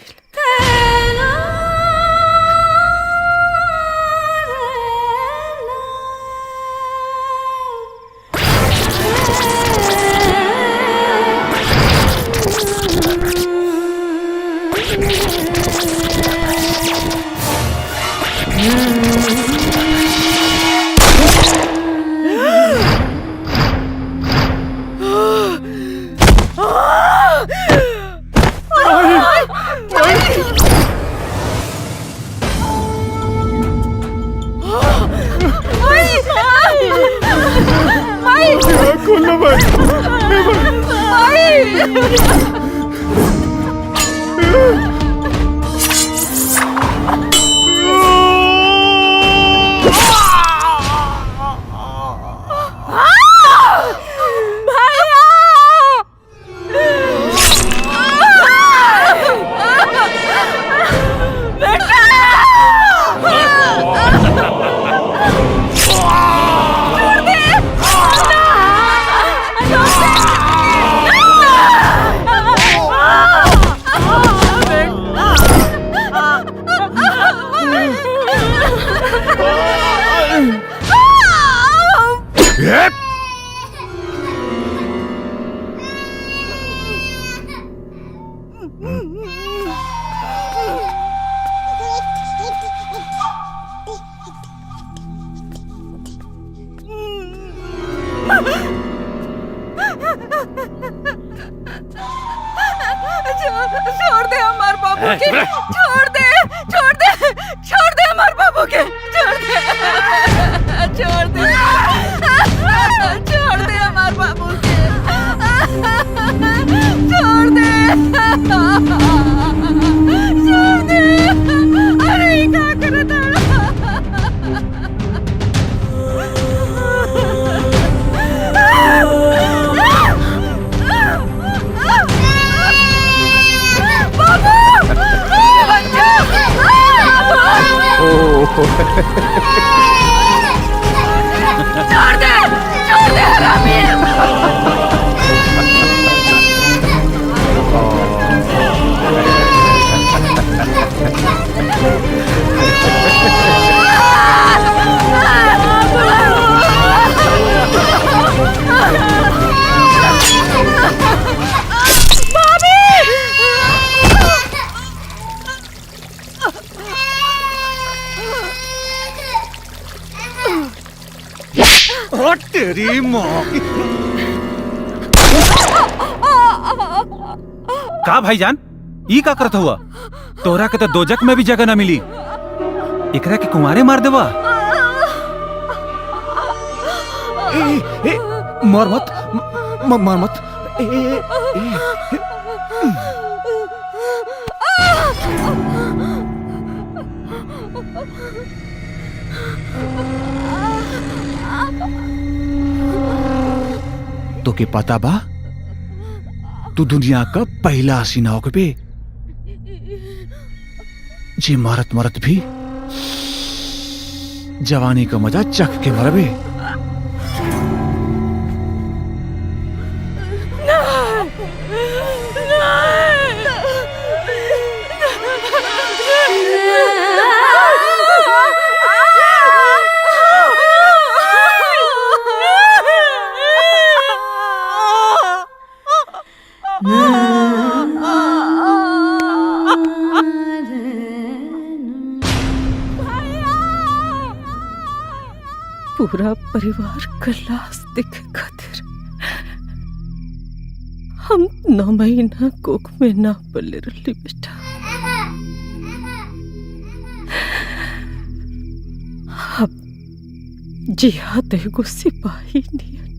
S7: छोड़ दे हमारे बाबू के, छोड़ दे हमारे बाबू के, छोड़ दे हमारे बाबू के, छोड़ दे, अरे क्या करे छोड़ दे हरामी।
S6: तेरी माँ का भाईजान ई का करत हुआ? तोरा के तो दोजक में भी जगह न मिली, एकरा के कुमारे मार देवा।
S4: मार मत मार मत। तो के पता बा तू दुनिया का पहला हसीना हो बे जी मरत मरत भी जवानी का मजा चख के मरबे।
S13: पूरा परिवार का लाश देखे खातिर हम 9 महीना कोख में ना पले रही बेटा। अब जिहाद एगो सिपाही नियन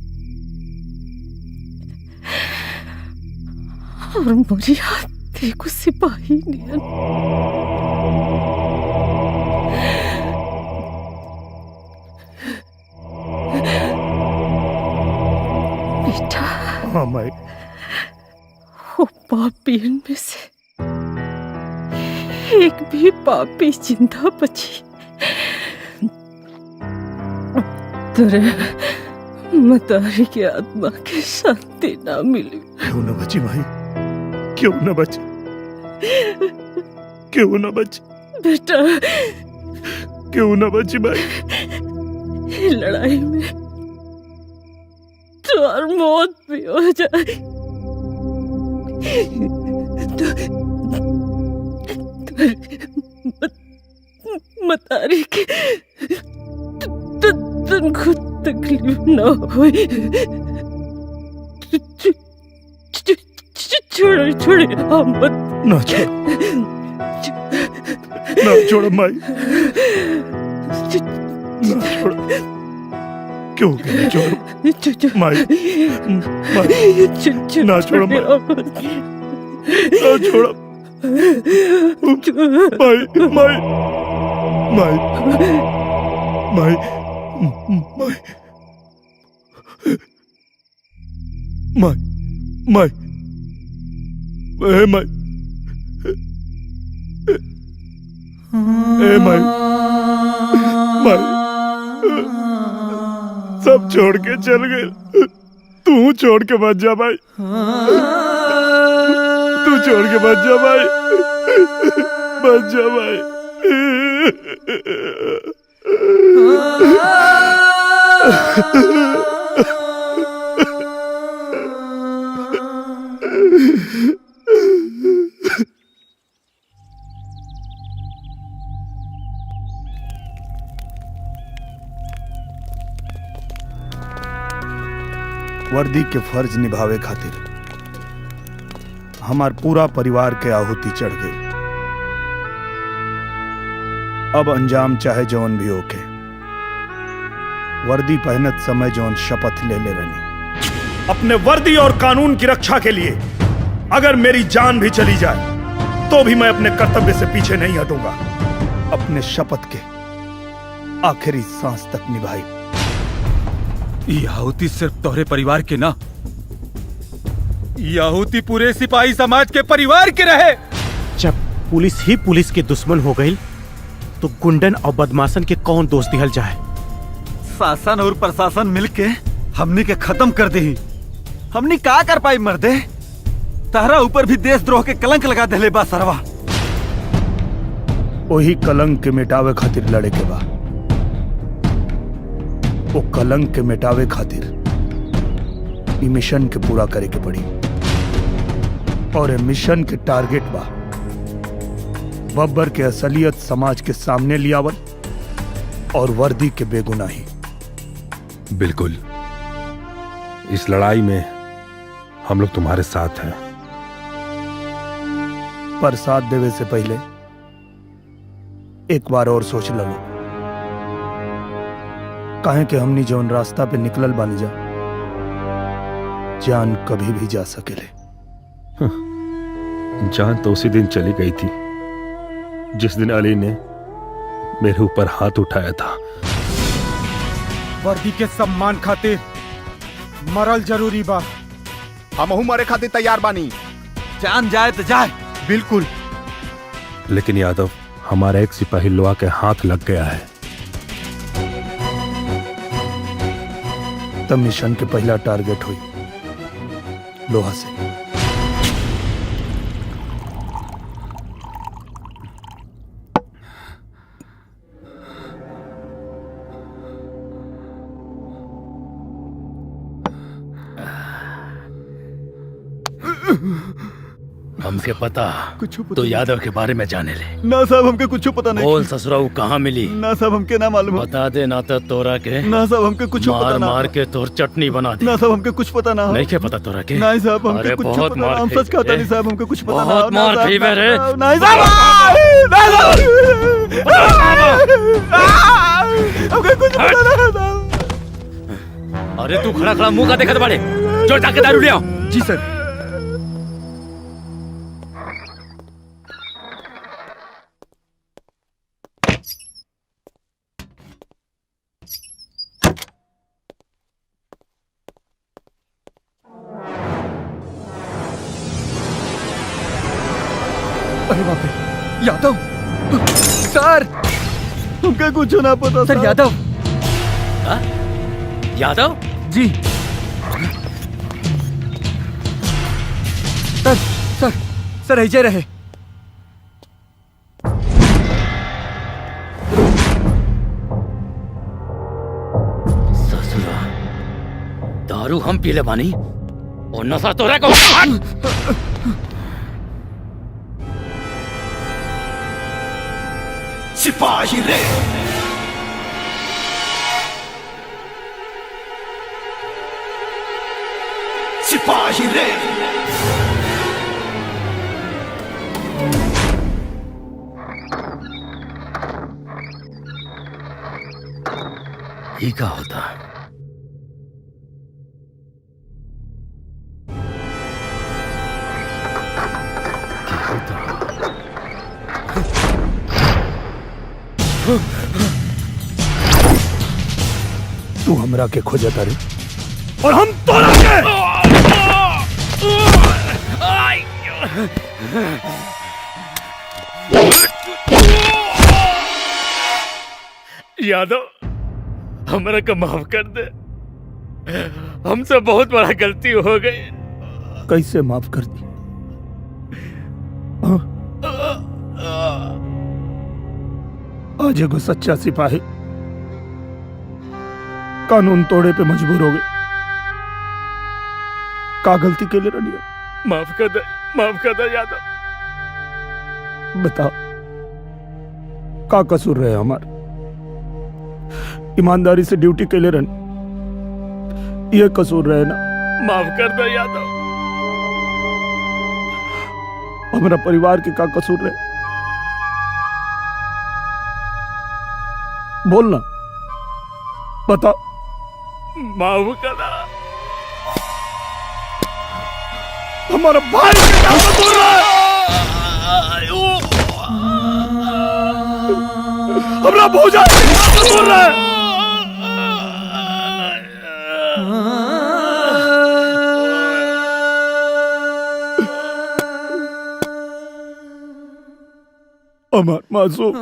S13: और मुरियाद एगो सिपाही नियन।
S19: वो पापियन में से एक भी पापी जिंदा बची तेरे मतारी की आत्मा की शांति ना मिली।
S4: क्यों न बची भाई, क्यों न बची, क्यों न बची
S19: बेटा,
S4: क्यों न बची भाई।
S19: लड़ाई में तो और मौत भी हो जाए मतारी की तुमको तकलीफ ना हो। छोड़ो छोड़ो मत,
S4: ना छोड़, ना छोड़ माई, ना छोड़, क्यों ना छोड़ माई, माई ना छोड़ माई, ना छोड़ माई, माई, माई, माई, माई, माई, माई, ए माई, ए माई, माई, सब छोड़ के चल गए, तू छोड़ के मत जा भाई, तू छोड़ के मत जा भाई, मत जा भाई। वर्दी के फर्ज निभावे खातिर हमार पूरा परिवार के आहुति चढ़ गई। अब अंजाम चाहे जौन भी होके, वर्दी पहनत समय जौन शपथ ले रही, अपने वर्दी और कानून की रक्षा के लिए अगर मेरी जान भी चली जाए तो भी मैं अपने कर्तव्य से पीछे नहीं हटूंगा। अपने शपथ के आखिरी सांस तक निभाई।
S6: ये आहुति सिर्फ तोहरे परिवार के ना, ये आहुति पूरे सिपाही समाज के परिवार के रहे।
S20: जब पुलिस ही पुलिस के दुश्मन हो गई तो गुंडन और बदमाशन के कौन दोष दिहल जाए।
S6: शासन और प्रशासन मिलके हमनी के खत्म कर दे। हमनी का कर पाई मर्दे, तारा ऊपर भी देशद्रोह के कलंक लगा देले बा सरवा।
S4: वही कलंक के मिटावे खातिर लड़े के बा। वो कलंक के मिटावे खातिर ई मिशन के पूरा करे के पड़ी, और ये मिशन के टारगेट बा बब्बर के असलियत समाज के सामने लियावल और वर्दी के बेगुनाही।
S10: बिल्कुल, इस लड़ाई में हम लोग तुम्हारे साथ हैं।
S4: पर साथ देवे से पहले एक बार और सोच लो, काहे कि हमनी जौन रास्ता पे निकलल बानी जा, जान कभी भी जा सकेले।
S10: जान तो उसी दिन चली गई थी जिस दिन अली ने मेरे ऊपर हाथ उठाया था।
S20: वर्दी के सम्मान खातिर मरल जरूरी बा।
S16: हमहू मरे खातिर तैयार बानी।
S6: जान जाए तो जाए।
S20: बिल्कुल।
S10: लेकिन यादव, हमारा एक सिपाही लोहा के हाथ लग गया है।
S4: तब मिशन के पहला टारगेट हुई लोहा से।
S11: हमके पता तो यादव के बारे में जाने ले।
S6: ना साहब, हमके कुछ पता नहीं।
S11: बोल ससुराऊ कहाँ मिली?
S6: ना साहब, हमके ना मालूम।
S11: बता दे ना तो तोरा के।
S6: ना साहब, हमके कुछ पता ना।
S11: मार के तोर चटनी बना दे।
S6: ना साहब, हमके कुछ पता ना।
S11: नहीं क्या पता तोरा के?
S6: नहीं साहब, हमके कुछ
S11: बहुत
S6: पता ना। हम सच कहता नहीं साहब, हमके कुछ पता ना।
S11: बहुत मार पी मेरे।
S6: नहीं साहब, हमके कुछ पता ना।
S11: अरे तू खड़ा खड़ा मुंह का देखत बाड़े, जो जाके दारू ले आओ।
S6: जी सर। अरे बाप रे, यादव सर, हमका कुछ ना पता सर। यादव
S11: यादव
S6: जी सर, सर सर ऐसे रहे।
S11: ससुरा दारू हम पीले बानी और नशा तोरा को।
S7: सिपाही रे सिपाही रे
S11: ही का होता।
S4: तू हमरा के खोजता रे
S7: और हम तोरा के।
S3: यादव हमरा को माफ कर दे, हमसे बहुत बड़ा गलती हो गई।
S4: कैसे माफ कर दी? आज एगो सच्चा सिपाही कानून तोड़े पे मजबूर हो गए। का गलती के लिए रनिया?
S3: माफ कर दे यादव।
S4: बताओ का कसूर रहे हमार? ईमानदारी से ड्यूटी के लिए रन, ये कसूर रहे ना?
S3: माफ कर दे यादव।
S4: हमारा परिवार के का कसूर रहे? बोलना, बताओ।
S3: माफ कर।
S4: हमारा भाई के क्या कसूर रहे? हमारा भौजा के क्या कसूर रहे? हमार मासूम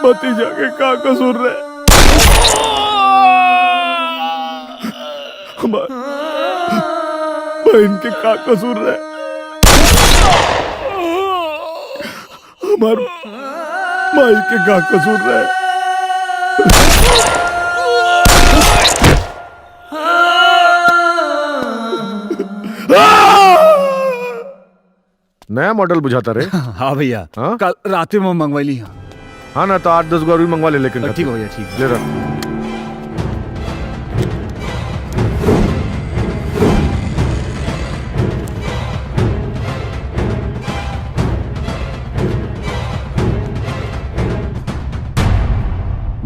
S4: भतीजा के का कसूर रहे? हमार बहन के का कसूर रहे? हमार माई के का कसूर रहे?
S2: नया मॉडल बुझाता रे।
S6: हाँ भैया, कल रात में मंगवाई।
S2: हाँ ना, तो 8-10 गो और भी मंगवा ले। लेकिन
S6: ठीक है भैया, ठीक
S2: ले रहा।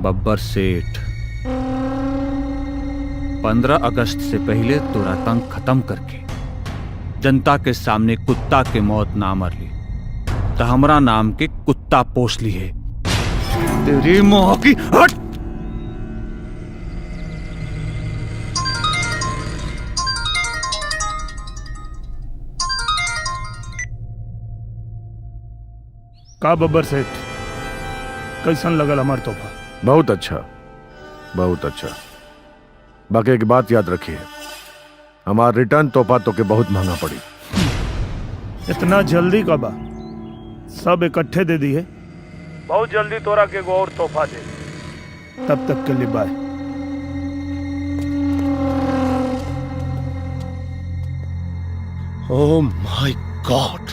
S1: बब्बर सेठ, 15 अगस्त से पहले तोरा तंग खत्म करके जनता के सामने कुत्ता के मौत ना मर ली तो हमरा नाम के कुत्ता पोस ली है। तेरी मोह की हट।
S4: का बब्बर सेठ, कैसन लगल हमार तोहफा?
S2: बहुत अच्छा, बहुत अच्छा। बाकी एक बात याद रखिए, हमारा रिटर्न तोहफा तो के बहुत महंगा पड़ी।
S4: इतना जल्दी का बा? सब इकट्ठे दे दी है। बहुत जल्दी तोरा के एगो और तोहफा दे। तब तक के लिए by.
S8: Oh my God,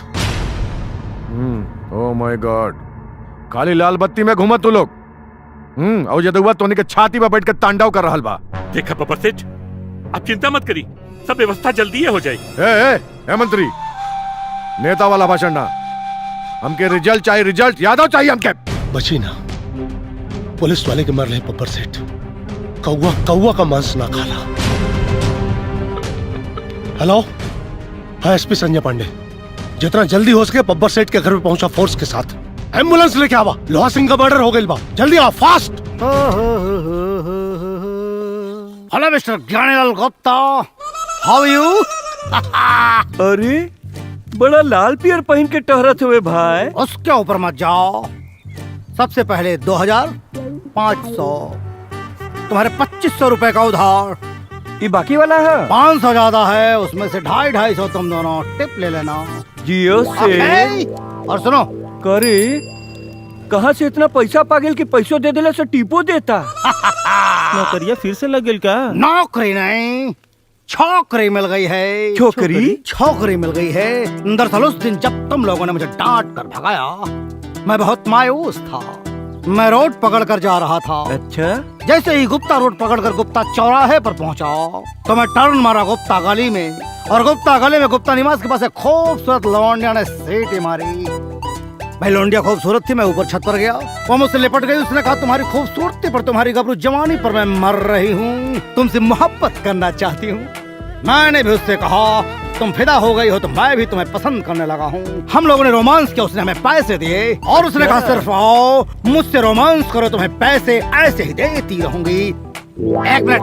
S2: oh my God. काली लाल बत्ती में घूमत तू लोग। और जदुआ तोनी के छाती पर बैठ के तांडव कर रहा बा।
S3: देखा बब्बर सेठ, आप चिंता मत करी, सब व्यवस्था जल्दी हो जाएगी।
S2: ए मंत्री, नेता वाला भाषण ना, हमके रिजल्ट चाहिए, रिजल्ट। यादव चाहिए हमके।
S8: बची ना, पुलिस वाले के मर रहे बब्बर सेठ। कौवा कौवा का मांस ना खाला। हेलो, हाँ एसपी संजय पांडे, जितना जल्दी हो सके बब्बर सेठ के घर पे पहुंचा फोर्स के साथ। एम्बुलेंस लेके आवा, लोहा सिंह का मर्डर हो गई बा। जल्दी आ, fast.
S15: Hello mister Gyanilal Gupta, how you?
S6: अरे बड़ा लाल पियर पहन के टहरत हुए भाई।
S15: उसके ऊपर मत जाओ। सबसे पहले 2500 तुम्हारे 2500 रुपए का उधार।
S6: ये बाकी वाला है
S15: 500 ज्यादा है, उसमें से 250-250 तुम दोनों टिप ले लेना।
S6: जियो से।
S15: और सुनो,
S6: करे कहाँ से इतना पैसा पागल कि पैसों दे देला से टीपो देता।
S17: नौकरिया फिर से लग गई का?
S15: नौकरी नहीं, छोकरी मिल गई है।
S6: छोकरी?
S15: छोकरी मिल गई है। दरअसल उस दिन जब तुम लोगों ने मुझे डांट कर भगाया, मैं बहुत मायूस था। मैं रोड पकड़ कर जा रहा था।
S6: अच्छा?
S15: जैसे ही गुप्ता रोड पकड़कर गुप्ता चौराहे पर पहुंचा तो मैं टर्न मारा गुप्ता गली में, और गुप्ता गली में गुप्ता निवास के पास एक खूबसूरत लौंडिया ने सीटी मारी। भाई लौंडिया खूबसूरत थी, मैं ऊपर छत पर गया, वो मुझसे लिपट गई। उसने कहा तुम्हारी खूबसूरती पर, तुम्हारी गबरू जवानी पर मैं मर रही हूँ, तुमसे मोहब्बत करना चाहती हूँ। मैंने भी उससे कहा तुम फिदा हो गई हो तो मैं भी तुम्हें पसंद करने लगा हूँ। हम लोगों ने रोमांस किया, उसने हमें पैसे दिए और उसने कहा सिर्फ आओ मुझसे रोमांस करो, तुम्हें पैसे ऐसे ही देती रहूंगी। एक मिनट,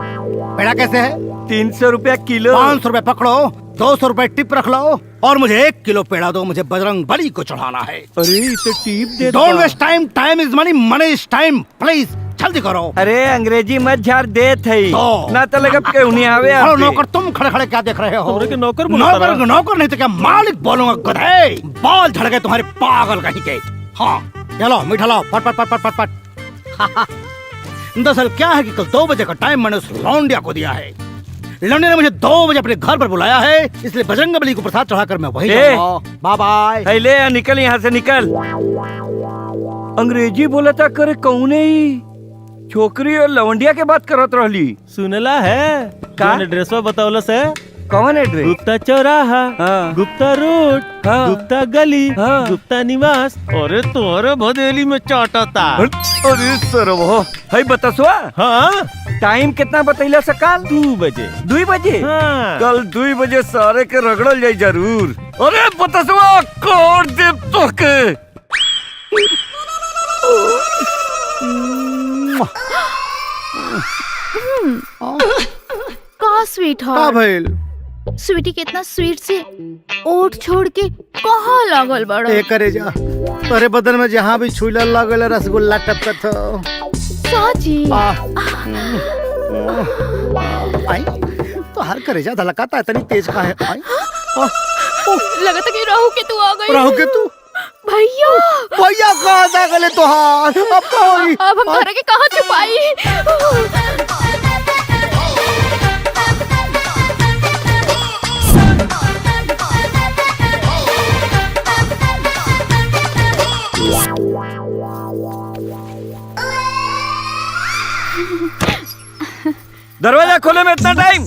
S15: पेड़ा कैसे है?
S6: 300 रुपया किलो।
S15: 500 रुपए पकड़ो, 200 रुपए टिप रख लो और मुझे 1 किलो पेड़ा दो, मुझे बजरंग बली को चढ़ाना है।
S6: अरे तो टिप दे।
S15: Don't waste time, time is money, money is time, please जल्दी करो।
S6: अरे अंग्रेजी मत झाड़ दे थे ना तो लगा क्यों नहीं आवे।
S15: नौकर तुम खड़े खड़े क्या देख रहे हो?
S17: के नौकर
S15: नौकर नहीं तो क्या मालिक बोलूंगा गधे। बाल झड़ गए तुम्हारे पागल कहीं के। हाँ चलो मीठा लाओ, पट पट पट पट पट। दरअसल क्या है कि कल 2 बजे का टाइम मैंने उस लौंडिया को दिया है। लौंडिया ने मुझे 2 बजे अपने घर पर बुलाया है, इसलिए बजरंग बली को प्रसाद चढ़ाकर मैं वहीं जाऊंगा। Bye bye.
S6: ले निकल यहाँ से निकल। अंग्रेजी बोला था करे कौने ही छोकरी और लवंडिया के बात करत रहली।
S17: सुनला है
S6: का
S17: ड्रेसवा बतावलस है?
S6: कौन एड्रेस?
S17: गुप्ता चौराहा, गुप्ता रोड, गुप्ता गली, गुप्ता निवास। अरे तोरे भदेली में चाटता।
S6: अरे सर वो है बतसवा।
S17: हाँ
S6: टाइम कितना बतैला सकाल?
S17: 2 बजे।
S6: 2 बजे?
S17: हाँ।
S6: कल 2 बजे सारे के रगड़ल जाई जरूर। अरे बतसवा कोड दे तो के।
S18: का स्वीट
S15: का भइल?
S18: स्वीटी कितना स्वीट से ओठ छोड़ के कहाँ लागल बड़ा?
S15: ए करे जा, तोरे बदन में जहाँ भी छुईला लागल रसगुल्ला टपकत हो।
S18: साची
S15: आई तो हर करे जा धलकाता है, इतनी तेज का है। आई
S18: लगता कि राहु के तू आ गई।
S15: राहु के तू?
S18: भैया
S15: भैया कहाँ जा गए तुहार?
S18: अब हम तारा के कहाँ छुपाई?
S6: दरवाजा खोले में इतना टाइम?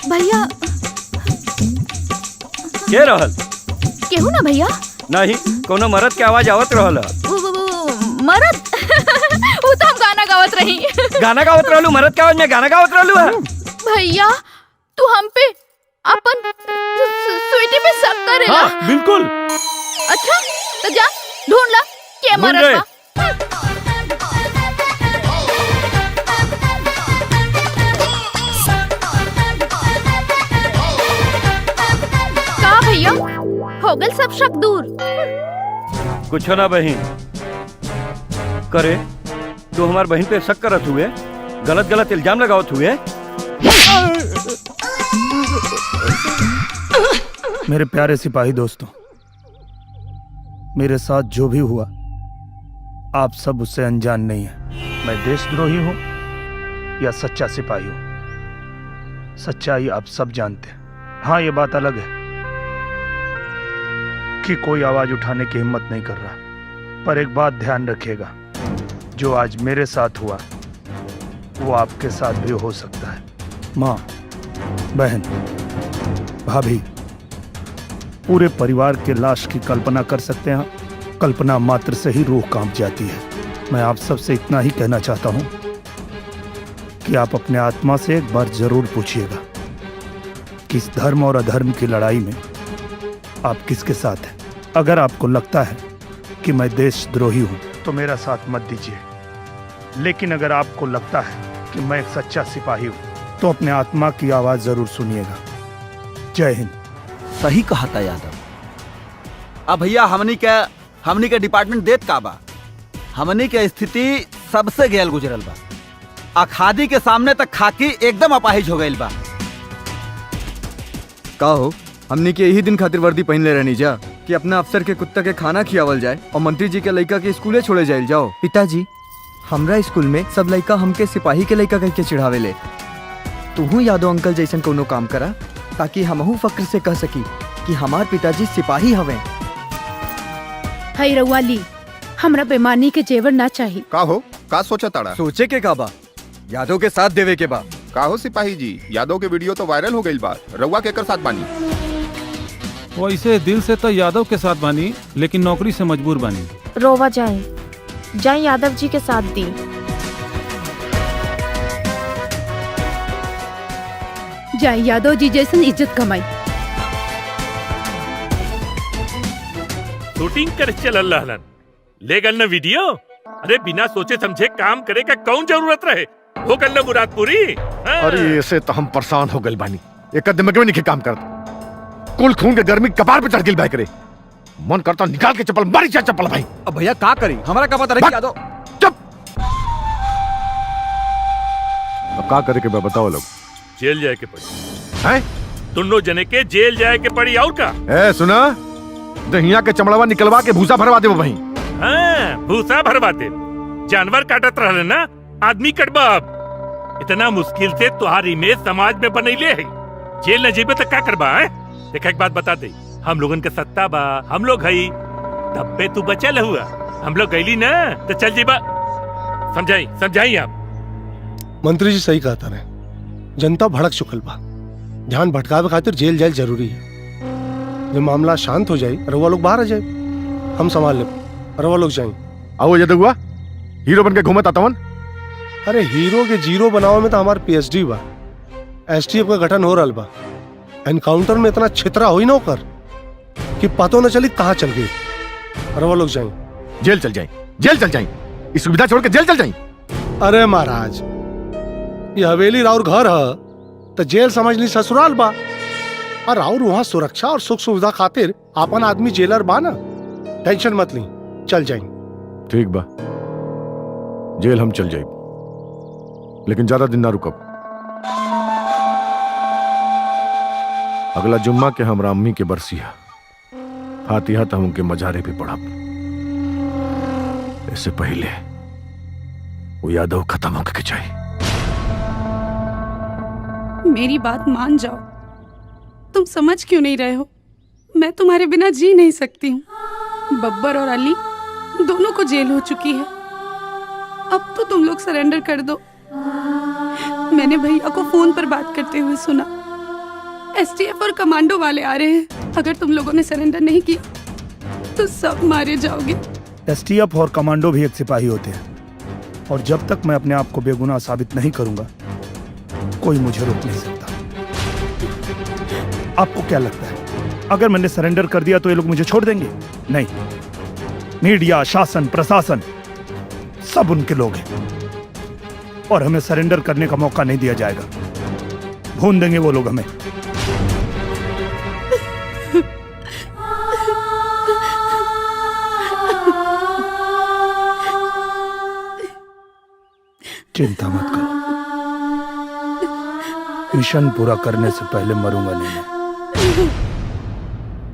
S18: भैया
S6: के रहल?
S18: केहू ना भैया?
S6: नहीं, कोनो मर्द के आवाज आवत रहल।
S18: मर्द? वो तो हम गाना गावत रही।
S6: गाना गावत रहलू? मर्द के आवाज में गाना गावत रहलू?
S18: भैया तू हम पे अपन स्वीटी पे शक करे ना?
S17: हाँ, बिल्कुल।
S18: अच्छा तो जा ढूंढ ला के मर्द बा। का भैया हो गल सब शक दूर?
S6: कुछ ना बहन करे, तू हमार बहन पे शक करत हुए, गलत गलत इल्जाम लगावत हुए।
S4: मेरे प्यारे सिपाही दोस्तों, मेरे साथ जो भी हुआ आप सब उससे अनजान नहीं है। मैं देशद्रोही हूं या सच्चा सिपाही हूं, सच्चाई आप सब जानते हैं। हाँ ये बात अलग है कि कोई आवाज उठाने की हिम्मत नहीं कर रहा, पर एक बात ध्यान रखिएगा, जो आज मेरे साथ हुआ वो आपके साथ भी हो सकता है। माँ, बहन, भाभी, पूरे परिवार के लाश की कल्पना कर सकते हैं। कल्पना मात्र से ही रूह कांप जाती है। मैं आप सबसे इतना ही कहना चाहता हूं कि आप अपने आत्मा से एक बार जरूर पूछिएगा कि इस धर्म और अधर्म की लड़ाई में आप किसके साथ हैं। अगर आपको लगता है कि मैं देशद्रोही हूं तो मेरा साथ मत दीजिए, लेकिन अगर आपको लगता है कि मैं एक सच्चा सिपाही हूं तो अपने आत्मा की आवाज जरूर सुनिएगा। जय हिंद।
S6: सही कहा था यादव, अब भैया हमनी के डिपार्टमेंट देत का बा। हमनी के स्थिति सबसे गैल गुजरल बा। आ खादी के सामने तक खाकी एकदम अपाहिज हो गईल बा।
S5: का हो हमनी के यही दिन खातिर वर्दी पहन ले रहनी जा कि अपना अफसर के कुत्ता के खाना खियावल जाए और मंत्री जी के लड़का के स्कूले छोड़े जाए जाओ। पिताजी हमरा स्कूल में सब लड़का हमके सिपाही के लड़का कह के चिढ़ावे ले। तू यादव अंकल जैसन कोनो काम करा ताकि हमहू फक्र से कह सकी कि हमार पिताजी सिपाही हवे।
S18: हई रउआ ली, हमरा बेमानी के जेवर ना चाहिए।
S16: का हो का सोचा ताड़ा?
S5: सोचे के का बा, यादव के साथ देवे के बा।
S16: का हो सिपाही जी, यादव के वीडियो तो वायरल हो गई बा, रउआ केकर साथ बानी?
S10: वैसे दिल से तो यादव के साथ बानी, लेकिन नौकरी से मजबूर बानी।
S18: रोवा जाए यादव जी के साथ दी। जाए यादव जी जैसन इज्जत कमाई।
S3: शूटिंग कर चल रहलन, ले गल न वीडियो। अरे बिना सोचे समझे काम करे का कौन जरूरत रहे? हो गल न मुराद पूरी।
S2: अरे ऐसे तो हम परेशान हो गए बानी। एक दिमाग में नहीं काम करता। कुल खून के गर्मी कपार पे चढ़ गई भाई करे। मन करता निकाल के चप्पल मारी जा चप्पल भाई।
S6: अब भैया का करी, हमारा का पता रही यादव।
S2: चुप। अब का करे के बताओ लोग।
S3: जेल जाए के पड़ी
S2: हैं?
S3: दोनों जने के जेल जाए के पड़ी और का?
S2: ए सुना, दहिया के चमड़वा निकलवा के भूसा भरवा दे वहीं।
S3: हाँ, भूसा भरवा दे। जानवर काटत रहले ना, आदमी कटबा। अब इतना मुश्किल से तुहार इमेज समाज में बनैले है। जेल न जेबे तो क्या करबा है? देखा एक बात बता दे, हम लोगन के सत्ता बा, हम लोग हई, तब पे तू बचल हुआ। हम लोग गईली ना तो चल जेबा। समझाई आप।
S8: मंत्री जी सही कहता रहे, जनता भड़क चुकल बा। ध्यान भटकावे खातिर जेल जाए जरूरी है। जब मामला शांत हो जाए रउआ लोग बाहर आ जाए, हम संभाल ले। रउआ लोग जाए।
S2: आओ जद हुआ हीरो बन के घूमत आता।
S8: अरे हीरो के जीरो बनावे में तो हमार पीएचडी बा। एसटीएफ का गठन हो रहा बा। एनकाउंटर में इतना छितरा हुई ना कर कि पतो न चली कहाँ चल गई। रउआ लोग जाए।
S2: जेल चल जाए, जेल चल जाए। इस सुविधा छोड़ के जेल चल जाए।
S8: अरे महाराज, ये हवेली राउर घर है तो जेल समझ ली ससुराल बा। और राउर वहाँ सुरक्षा और सुख सुविधा खातिर आपन आदमी जेलर बा ना। टेंशन मत ली, चल जाए।
S2: ठीक बा, जेल हम चल जाए, लेकिन ज्यादा दिन ना रुकब। अगला जुम्मा के हमरा अम्मी के बरसिया फातिहा तो उनके मजारे पे पढ़ब। इससे पहले वो यादव खत्म होकर के चाहिए।
S12: मेरी बात मान जाओ। तुम समझ क्यों नहीं रहे हो? मैं तुम्हारे बिना जी नहीं सकती हूँ। बब्बर और अली दोनों को जेल हो चुकी है। अब तो तुम लोग सरेंडर कर दो। मैंने भैया को फोन पर बात करते हुए सुना, एसटीएफ और कमांडो वाले आ रहे हैं। अगर तुम लोगों ने सरेंडर नहीं किया तो सब मारे जाओगे।
S4: एसटीएफ और कमांडो भी एक सिपाही होते हैं, और जब तक मैं अपने आप को बेगुनाह साबित नहीं करूंगा कोई मुझे रोक नहीं सकता। आपको क्या लगता है अगर मैंने सरेंडर कर दिया तो ये लोग मुझे छोड़ देंगे? नहीं, मीडिया, शासन, प्रशासन सब उनके लोग हैं, और हमें सरेंडर करने का मौका नहीं दिया जाएगा। भून देंगे वो लोग हमें। चिंता मत करो, मिशन पूरा करने से पहले मरूंगा नहीं मैं।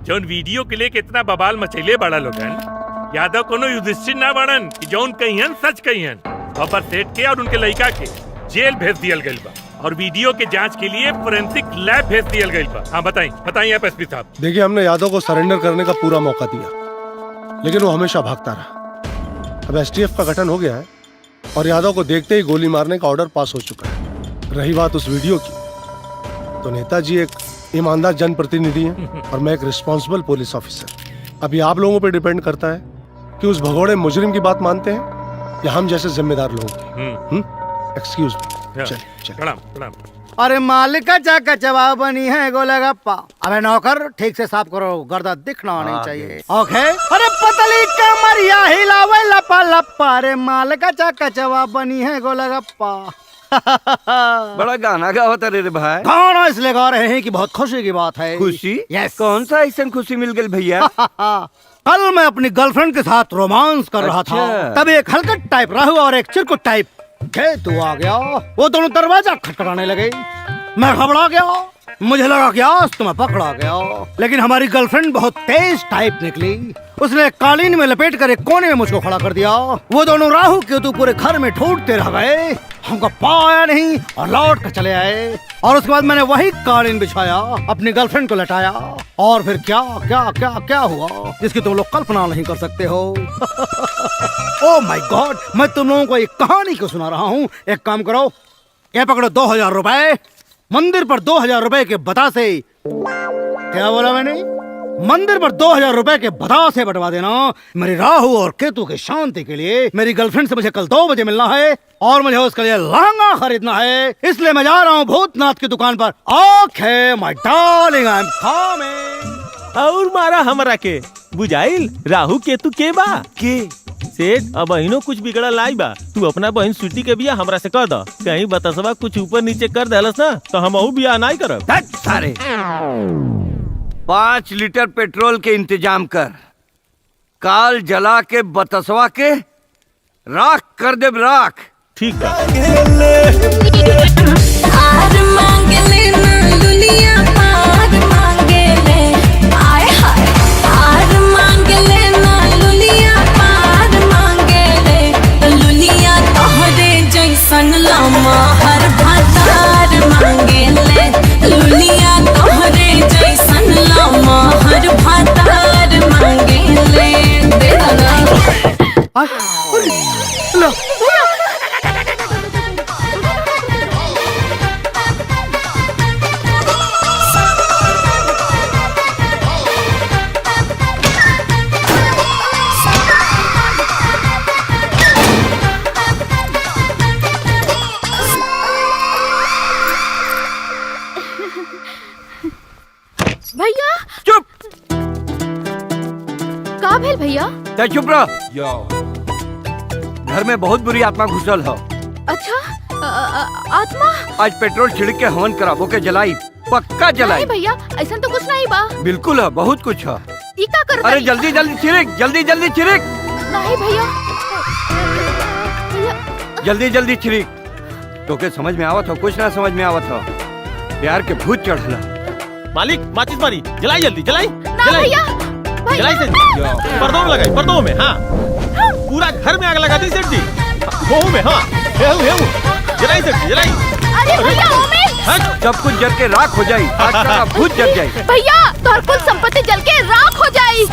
S3: जौन वीडियो के लिए कितना बवाल मचैले बड़ा लोगन, यादव कोनो युधिष्ठिर ना बनन कि जौन कहियन सच कहियन। बब्बर सेठ के और उनके लड़का के जेल भेज दियल गइल बा, और वीडियो के जांच के लिए फोरेंसिक लैब भेज दियल गइल बा। हाँ बताइए आप एसपी साहब।
S8: देखिए, हमने यादव को सरेंडर करने का पूरा मौका दिया, लेकिन वो हमेशा भागता रहा। अब एसटीएफ का गठन हो गया है और यादव को देखते ही गोली मारने का ऑर्डर पास हो चुका है। रही बात उस वीडियो की, तो नेताजी एक ईमानदार जनप्रतिनिधि हैं और मैं एक रिस्पॉन्सिबल पुलिस ऑफिसर। अभी आप लोगों पे डिपेंड करता है कि उस भगोड़े मुजरिम की बात मानते हैं या हम जैसे जिम्मेदार लोगों की। Excuse me. चल
S3: प्रणाम।
S15: अरे मालिक का जा कचवा बनी है गोलगप्पा। अबे नौकर, ठीक से साफ करो, गर्दा दिखना नहीं चाहिए। ओके। अरे पतली कमरिया हिलावे लपा लपा। अरे मालिक का जा कचवा बनी है गोलगप्पा। बड़ा गाना गावत रे भाई। गाना इसलिए गा रहे हैं कि बहुत खुशी की बात है। खुशी? यस। कौन सा ऐसा खुशी मिल गई भैया? कल मैं अपनी गर्लफ्रेंड के साथ रोमांस कर रहा था, तभी एक हलकट टाइप राहु और एक चिरकुट टाइप केतु आ गया। वो दोनों दरवाजा खटखटाने लगे। मैं घबरा गया, मुझे लगा कि आज तो मैं पकड़ा गया। लेकिन हमारी गर्लफ्रेंड बहुत तेज टाइप निकली। उसने कालीन में लपेट कर एक कोने में मुझको खड़ा कर दिया। वो दोनों राहु केतु पूरे घर में ढूंढते रह गए, हमको पाया नहीं और लौट कर चले आए। और उसके बाद मैंने वही कालीन बिछाया, अपनी गर्लफ्रेंड को लटाया और फिर क्या क्या क्या क्या हुआ जिसकी तुम लोग कल्पना नहीं कर सकते हो। ओह माय गॉड, मैं तुम लोगों को एक कहानी को सुना रहा हूँ। एक काम करो, ये पकड़ो 2000 रुपए। मंदिर पर 2000 रुपए के बतासे, क्या बोला मैंने? मंदिर पर 2000 रुपए के बतासे बंटवा देना। मेरी राहु और केतु की शांति के लिए मेरी गर्लफ्रेंड से मुझे कल 2 बजे मिलना है और मुझे उसके लिए लहंगा खरीदना है। इसलिए मैं जा रहा हूँ भूतनाथ की दुकान पर। ओके माय डार्लिंग, आई एम कमिंग।
S17: और मारा हमरा के बुझाइल राहु केतु के बा के सेठ। अब अहिनो कुछ बिगड़ा लाई बा। तू अपना बहन स्वीटी के बिया हमरा से कर द। कहीं बतासवा कुछ ऊपर नीचे कर देलस ना तो हम बिया नहीं करब।
S15: सारे 5 लीटर पेट्रोल के इंतजाम कर, काल जला के बतसवा के राख कर दे राख।
S17: ठीक है।
S13: हार मांगे ले ना दुनिया हार मांगे ले, आए हाय हार मांगे ले ना दुनिया हार मांगे ले। दुनिया तोहरे जैसन लामा हर भातार मांगे ले। दुनिया तोहरे जैसन लामा हर भातार मांगे ले। दे दो
S18: भैया।
S15: चुप।
S18: का भेल भैया?
S15: चुप रहो। घर में बहुत बुरी आत्मा घुसल हो।
S18: अच्छा आत्मा?
S15: आज पेट्रोल छिड़क के हवन कराबो के जलाई, पक्का जलाई।
S18: नहीं भैया, ऐसा तो कुछ नहीं बा।
S15: बिल्कुल है, बहुत कुछ है।
S18: ई का कर?
S15: अरे जल्दी जल्दी छिड़क, जल्दी जल्दी छिड़क।
S18: नहीं भैया,
S15: जल्दी जल्दी छिड़क। तो के समझ में आवत हो? कुछ ना समझ में आवत हो। प्यार के भूत चढ़ला।
S17: मालिक माचिस मारी, जलाई जल्दी जलाई।
S18: ना भैया,
S17: जलाई से पर्दों में लगाई, पर्दों में। हाँ पूरा घर में आग लगा दी सेठ जी। वो में हाँ जलाई सेठ जी जलाई।
S18: अरे भैया
S15: सब कुछ जल के राख हो जाई, आज का भूत जल जाई।
S18: भैया तोहर कुल संपत्ति जल के राख हो जाई।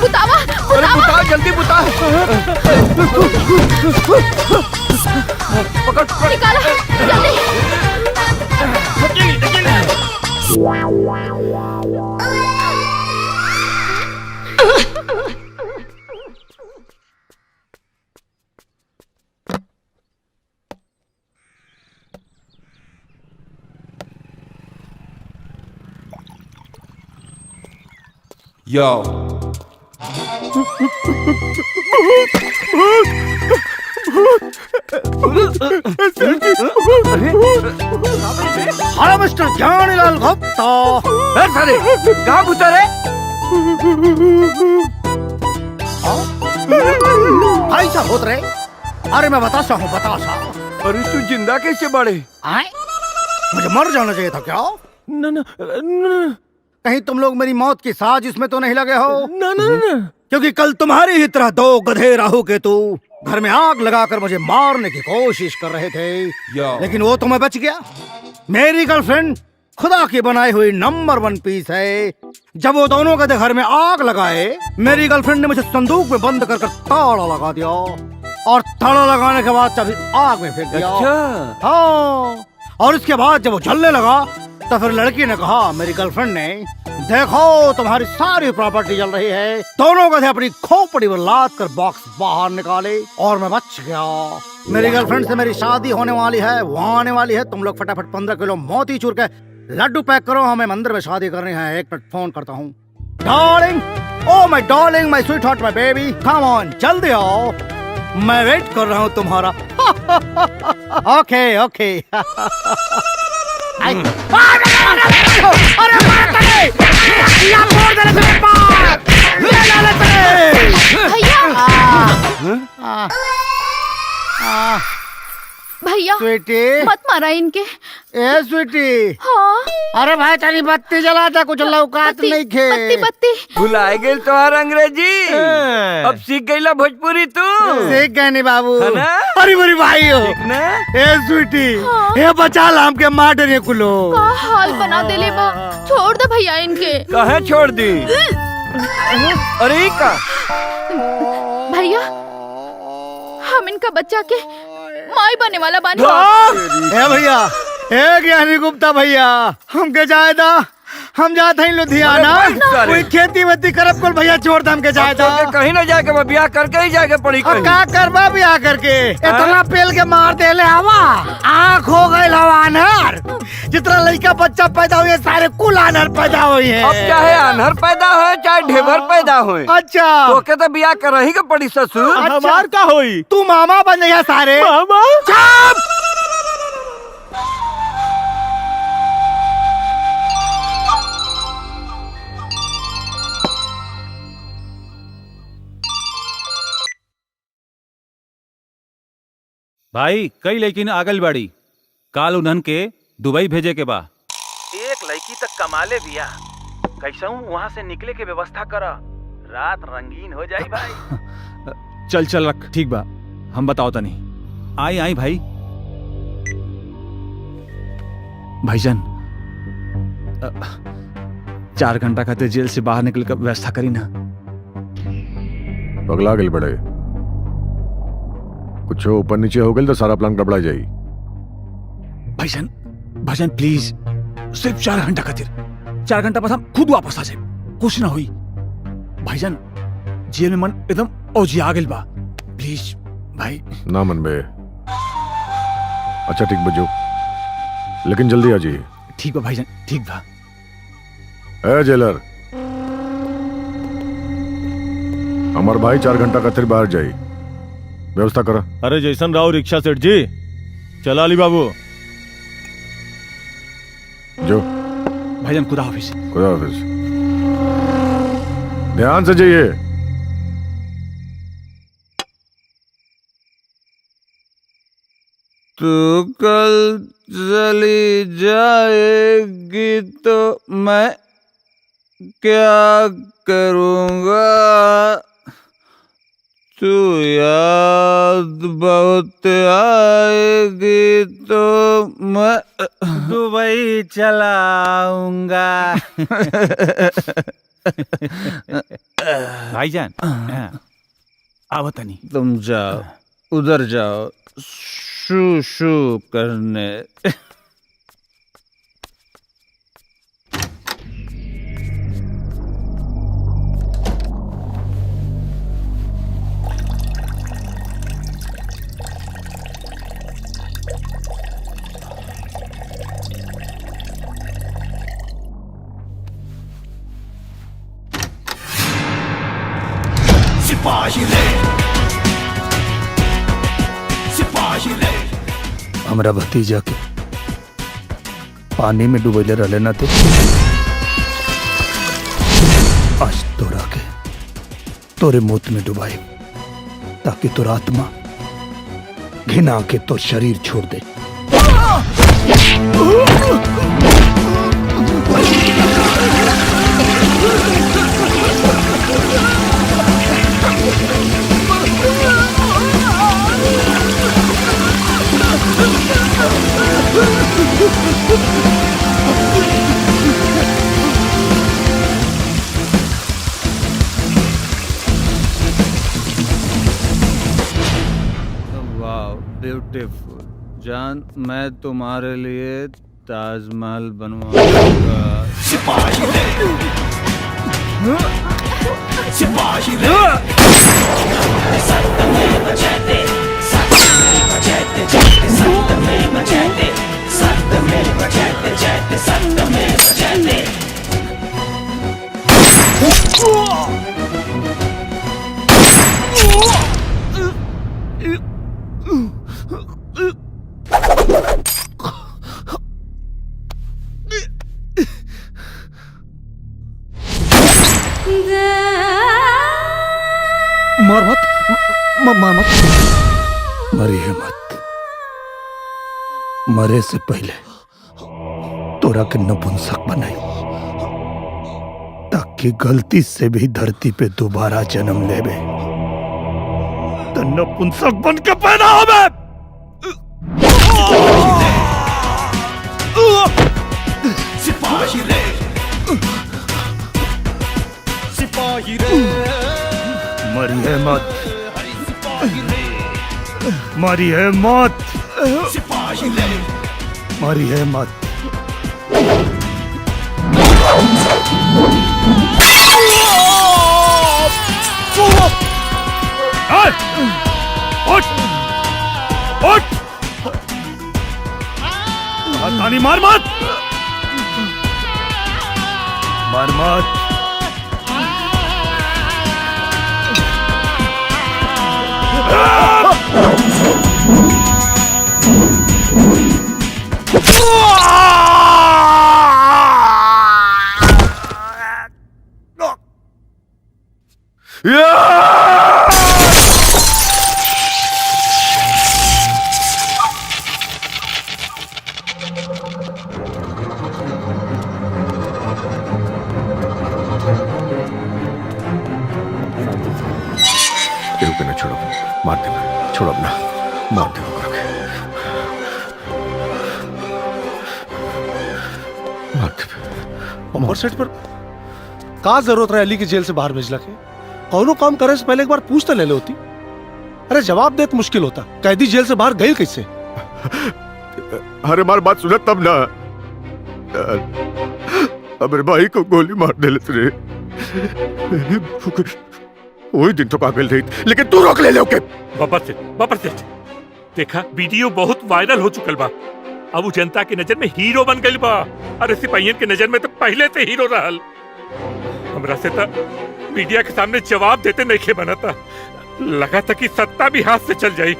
S18: बुतावा
S15: अरे बुता जल्दी बुता। पकड़
S18: निकालो जल्दी।
S16: Yo.
S15: Hello mister Gyanilal Gupta. सारे कहाँ घुसा रे? भाई साहब होत रहे। अरे मैं बतासा हूँ बतासा। अरे तू जिंदा कैसे बढ़े? आए? मुझे मर जाना चाहिए था क्या?
S17: न
S15: कहीं तुम लोग मेरी मौत की साजिश में तो नहीं लगे हो?
S17: न
S15: क्योंकि कल तुम्हारी ही तरह 2 गधे राहु केतु घर में आग लगाकर मुझे मारने की कोशिश कर रहे थे, लेकिन वो तो मैं बच गया। मेरी गर्लफ्रेंड खुदा की बनाई हुई नंबर 1 पीस है। जब वो दोनों गधे घर में आग लगाए, मेरी गर्लफ्रेंड ने मुझे संदूक में बंद कर ताला लगा दिया और ताला लगाने के बाद चाबी आग में फेंक दिया।
S6: अच्छा।
S15: हाँ, और इसके बाद जब वो जलने लगा तो फिर लड़की ने कहा, मेरी गर्लफ्रेंड ने, देखो तुम्हारी सारी प्रॉपर्टी जल रही है। दोनों गधे अपनी खोपड़ी में लाद कर बॉक्स बाहर निकाले और मैं बच गया। मेरी गर्लफ्रेंड से मेरी शादी होने वाली है, वो आने वाली है। तुम लोग फटाफट 15 किलो मोती चूर के लड्डू पैक करो, हमें मंदिर में शादी करनी है। 1 मिनट फोन करता हूँ। Darling, oh my darling, my sweet heart, my baby, come on, जल्दी आओ, मैं वेट कर रहा हूँ तुम्हारा। ओके ओके
S18: भैया
S15: स्वीटी
S18: मत मारा इनके।
S15: ए स्वीटी।
S18: हाँ
S15: अरे भाई तेरी बत्ती जला था, कुछ लौकात नहीं खे।
S18: बत्ती बत्ती
S5: भुलाए गए तुम्हार अंग्रेजी, अब सीख गईला भोजपुरी तू।
S15: सीख गए नहीं बाबू।
S5: है ना?
S15: अरे मेरी भाई हो ए स्वीटी, ए बचा ला हमके मार डरे कुलो।
S18: का हाल बना देले बा, छोड़ दे भैया इनके।
S5: कहे छोड़ दी? अरे का
S18: भैया हम इनका बच्चा के माई बने वाला बानी।
S15: ए भैया, ए ज्ञानी गुप्ता भैया, हमके जायदा हम जाते हैं लुधियाना, कोई खेती वेती करब कुल भैया छोड़ दे हमके जायदा।
S5: कहीं ना जाके मैं ब्याह करके ही जाके पड़ी।
S15: का करबा ब्याह करके? इतना पेल के मार देले हवा, आँख हो गए हवा अनहर। जितना लड़का बच्चा पैदा हुए सारे कुल अनहर पैदा हुए हैं।
S5: अब चाहे अनहर पैदा हो चाहे ढेबर पैदा हो।
S15: अच्छा
S5: तो के तो ब्याह कर ही के पड़ी ससुर।
S15: हमार का होई? तू मामा बन गया सारे।
S20: मामा
S15: चुप।
S1: भाई कई लेकिन आगल बाड़ी, काल उन्हन के दुबई भेजे के बा।
S17: एक लड़की तक कमाले बिया, कैसा वहाँ से निकले के व्यवस्था करा, रात रंगीन हो जाई भाई।
S1: चल चल रख, ठीक बा, हम बताओ तनी। आई आई भाई। भाईजान 4 घंटा खातिर जेल से बाहर निकल कर व्यवस्था करी ना।
S2: पगला गल बड़े, कुछ ऊपर नीचे हो गए तो सारा प्लान गड़बड़ा जाई।
S1: भाईजान भाईजान प्लीज, सिर्फ 4 घंटा खातिर, 4 घंटा बाद हम खुद वापस आ जाए, कुछ ना हुई। भाईजान जेल में मन एकदम औजिया गेल बा, प्लीज भाई।
S2: ना मन बे। अच्छा ठीक बजो, लेकिन जल्दी आ जाइए।
S1: ठीक बा भाईजान, ठीक बा।
S2: ए जेलर, हमार भाई 4 घंटा खातिर बाहर जाई, व्यवस्था करा।
S17: अरे जैसन राव रिक्शा सेठ जी, चला ली बाबू।
S2: जो
S1: भाईजान खुदा हाफिज।
S2: खुदा हाफिज। ध्यान से जाइए।
S1: तू कल चली जाएगी तो मैं क्या करूँगा? तू याद बहुत आएगी तो मैं दुबई चलाऊंगा। भाईजान आवत नहीं, तुम जाओ उधर जाओ शू शू करने।
S7: सिपाही ले, सिपाही ले।
S4: हमरा भतीजा के पानी में डुबैले रहले ना थे, आज तोरा के तोरे मौत में डुबाए, ताकि तोर आत्मा घिना के तो शरीर छोड़ दे।
S1: वाह ब्यूटीफुल जान, मैं तुम्हारे लिए ताजमहल बनवाऊंगा।
S7: सिपाही ले, सिपाही ले। सत्यमेव जयते, सत्यमेव जयते, जयते सत्यमेव जयते, सत्यमेव जयते, जयते सत्यमेव जयते।
S4: मार मत, मार मत, मरिए मत। मरे से पहले तोरा के नपुंसक बनाई ताकि गलती से भी धरती पे दोबारा जन्म लेबे तो नपुंसक बन के पैदा होबे।
S7: सिपाही रे, सिपाही रे,
S4: मरिए मत, मरिए मत,
S7: सिपाही रे,
S4: मरिए मत।
S7: उठ, उठ,
S4: तानी मार मत, मार मत।
S2: ना छोड़ो, मार देना, छोड़ो अपना, मार देना करके, मार दे।
S8: पंपर सेट पर का जरूरत रहा अली की जेल से बाहर भेजला के? कौनो काम करे से पहले एक बार पूछ तो ले होती। अरे जवाब देत मुश्किल होता, कैदी जेल से बाहर गई कैसे?
S2: अरे मार बात सुना तब ना, अमर भाई को गोली मार दे रे। वही दिन तो काबिल रही, लेकिन तू रोक ले ओके।
S3: बाबर सेठ, देखा वीडियो बहुत वायरल हो चुकल बा। अब वो जनता की नजर में हीरो बन गई बा। अरे सिपाहियन की नजर में तो पहले से हीरो रहल। हमरा से तो मीडिया के सामने जवाब देते नहीं खे बना था। लगा था कि सत्ता भी हाथ से चल जाई।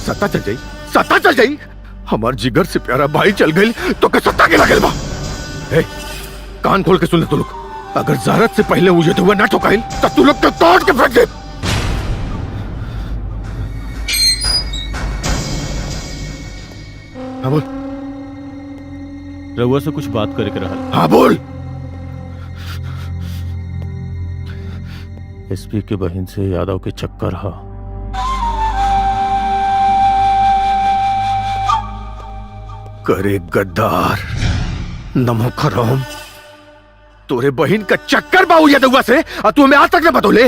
S2: सत्ता चल जाई, सत्ता चल जाई। हमार जिगर से प्यारा भाई चल गई तो क्या सत्ता के लगल बा? कान खोल के सुन ले तू लोग, अगर ज़ारत से पहले मुझे तो ना ठोकाइल तो तू लोग तो तोड़ के फेंक दे। हाँ बोल।
S17: रउआ से कुछ बात करे के रहल।
S2: हाँ बोल।
S17: एसपी के बहन से यादव के चक्कर हा।
S2: करे गद्दार, नमो खराम, तोरे बहन का चक्कर बाऊ यादव से और तू हमें आज तक न बतौले।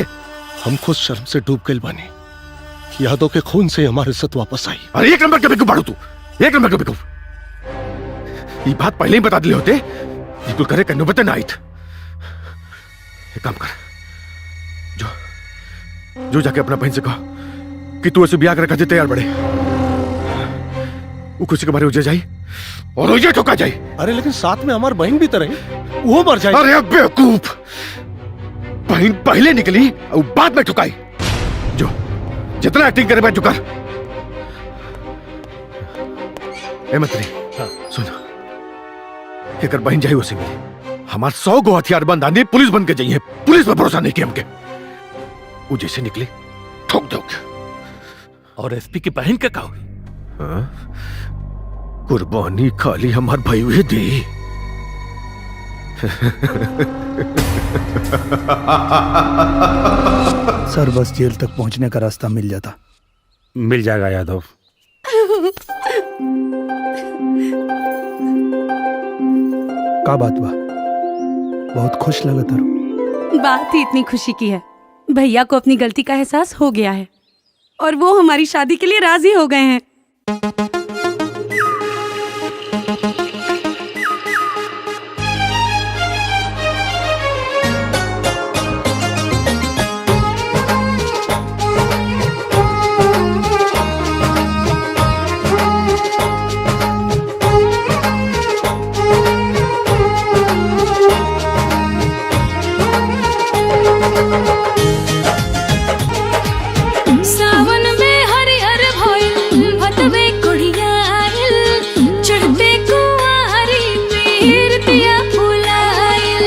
S8: हम खुद शर्म से डूब गए बानी। यादव के खून से हमारी इज्जत वापस आई।
S2: अरे एक नंबर के बेवकूफ बाड़ू तू, एक नंबर के बेवकूफ। ये बात पहले ही बता दिले होते, बिल्कुल करे कन्नू बता ना। एक काम कर, जो जाके अपना बहन से कहा कि तू ऐसे ब्याह कर खाते तैयार बड़े। वो कुछ के बारे उजे जाई और उजे ठोका जाई।
S8: अरे लेकिन साथ में हमारी बहन भी तो रही, वो मर जाए।
S2: अरे बेवकूफ, बहन पहले निकली और बाद में ठुकाई। जो जितना एक्टिंग करे मैं कर। ए मंत्री, सुन, एक बहन जाई उसे मिली। हमार 100 गो हथियार बंद आने पुलिस बन के जाइए। पुलिस पर भरोसा नहीं किया हमके। वो जैसे निकली ठोक दोगे।
S3: और एसपी की बहन का क्या हुई?
S2: कुर्बानी खाली हमार भाई हुए दे।
S4: सर बस जेल तक पहुंचने का रास्ता मिल जाता।
S10: मिल जाएगा यादव।
S4: का बात बा? बहुत खुश लगा तारू।
S12: बात ही इतनी खुशी की है, भैया को अपनी गलती का एहसास हो गया है और वो हमारी शादी के लिए राजी हो गए हैं।
S13: सावन में हरिहर भइल भतवे कोढ़िया आइल, चढ़ते कुंवारी पीर दिया फुलाइल।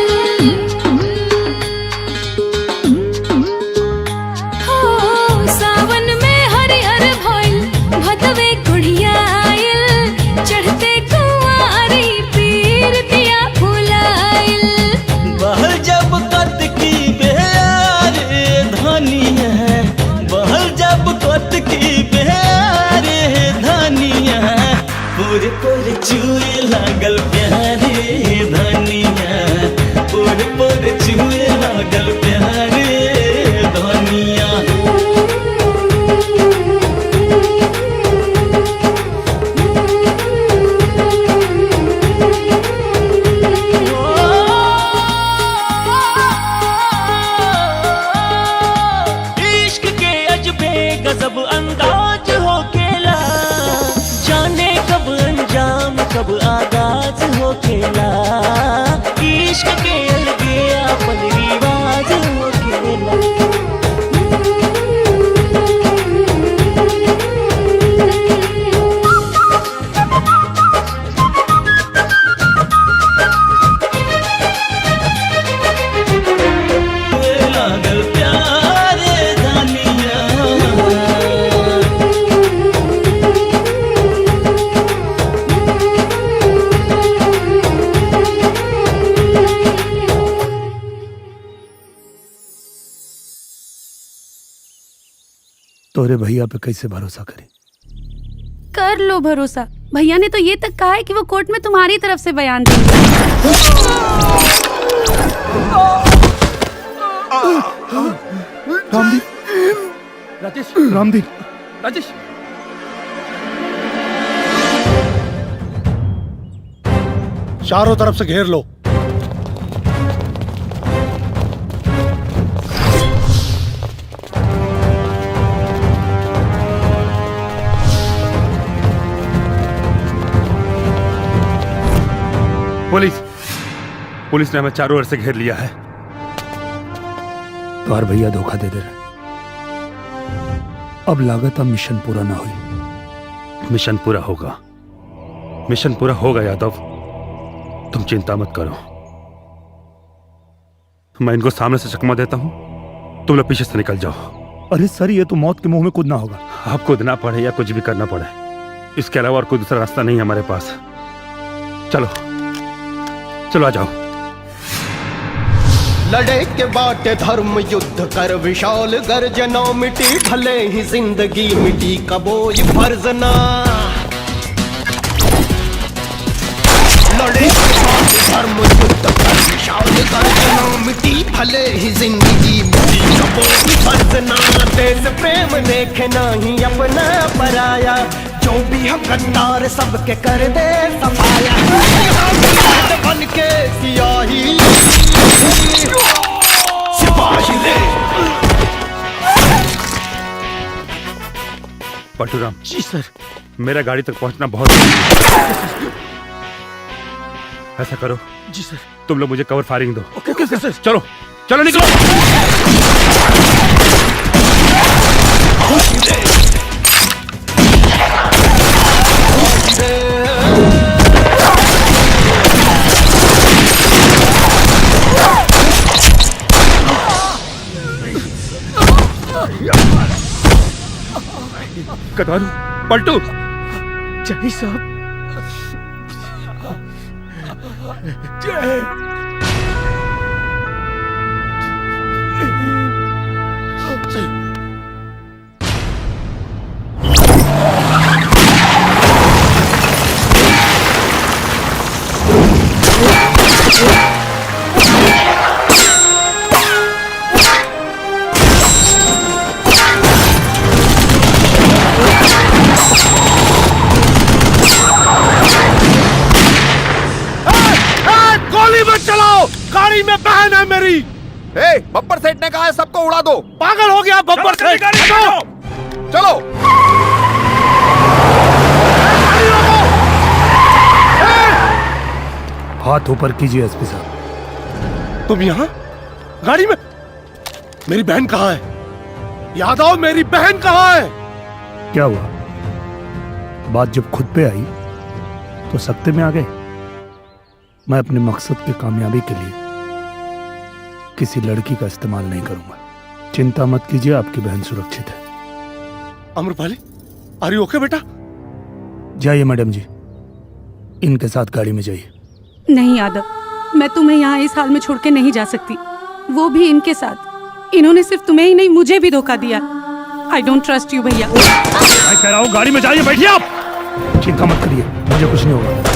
S7: होखेला इश्क के अलगे अपन रिवाज होखेला। लागल प्यारे जानिया
S4: तोरे भैया पे कैसे भरोसा करें?
S12: कर लो भरोसा। भैया ने तो ये तक कहा है कि वो कोर्ट में तुम्हारी तरफ से बयान देंगे।
S4: रामदीप,
S3: राजेश,
S4: रामदीप,
S3: राजेश,
S8: चारों तरफ से घेर लो।
S10: पुलिस ने हमें चारों ओर से घेर लिया है।
S4: तुम्हार भैया धोखा दे रहे। अब लागत अब मिशन पूरा ना हुई।
S10: मिशन पूरा होगा, मिशन पूरा होगा यादव, तुम चिंता मत करो। मैं इनको सामने से चकमा देता हूं, तुम लोग पीछे से निकल जाओ।
S4: अरे सर, ये तो मौत के मुंह में कूदना होगा।
S10: आप कूदना पड़े या कुछ भी करना पड़े, इसके अलावा और कोई दूसरा रास्ता नहीं है हमारे पास। चलो चलो, आ जाओ।
S7: लड़े के बाटे धर्म युद्ध कर विशाल गर्जना मिटी भले ही जिंदगी मिटी कबोई फर्ज ना। लड़े के बाटे धर्म युद्ध कर विशाल गर्जना मिटी भले ही जिंदगी मिटी कबोई फर्ज ना। देश प्रेम देखे नहीं अपना पराया, जो भी हम गद्दार सबके कर दे सफाया। बन के सियाही सिपाही ले।
S10: पलटूराम
S20: जी सर।
S10: मेरा गाड़ी तक पहुंचना बहुत जरूरी है। ऐसा करो
S20: जी सर,
S10: तुम लोग मुझे कवर फायरिंग दो।
S20: ओके सर।
S10: चलो चलो निकलो। कदवारू, पलटू,
S20: जय साहब। जय।
S8: गाड़ी में बहन है मेरी।
S16: ए, बब्बर सेठ ने कहा है सबको उड़ा दो।
S8: पागल हो गया बब्बर सेठ।
S16: चलो
S4: हाथ ऊपर कीजिए एसपी साहब।
S8: तुम यहाँ गाड़ी में? मेरी बहन कहाँ है? यादव, मेरी बहन कहाँ है?
S4: क्या हुआ? बात जब खुद पे आई तो सख्ते में आ गए। मैं अपने मकसद की कामयाबी के लिए किसी लड़की का इस्तेमाल नहीं करूंगा। चिंता मत कीजिए, आपकी बहन सुरक्षित है।
S8: अमरपाली, आर यू ओके बेटा?
S4: जाइए मैडम जी, इनके साथ गाड़ी में जाइए।
S12: नहीं यादव, मैं तुम्हें यहाँ इस हाल में छोड़ के नहीं जा सकती, वो भी इनके साथ। इन्होंने सिर्फ तुम्हें ही नहीं मुझे भी धोखा दिया। आई डोंट ट्रस्ट यू भैया।
S4: मैं कह रहा हूँ गाड़ी में जाइए, बैठिए आप। चिंता मत करिए, मुझे कुछ नहीं होगा।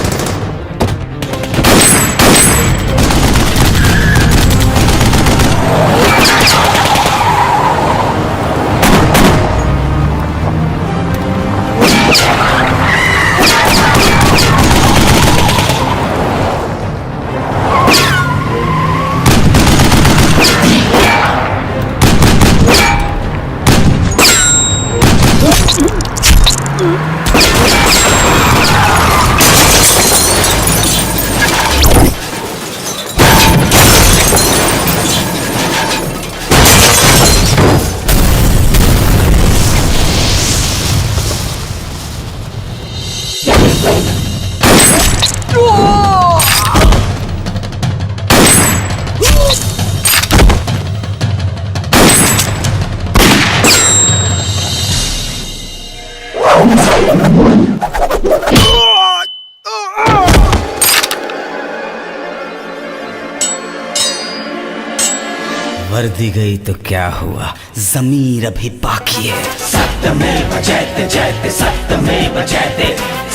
S7: वर्दी गई तो क्या हुआ, जमीर अभी बाकी है। सत्यमेव जयते जयते, सत्यमेव जयते,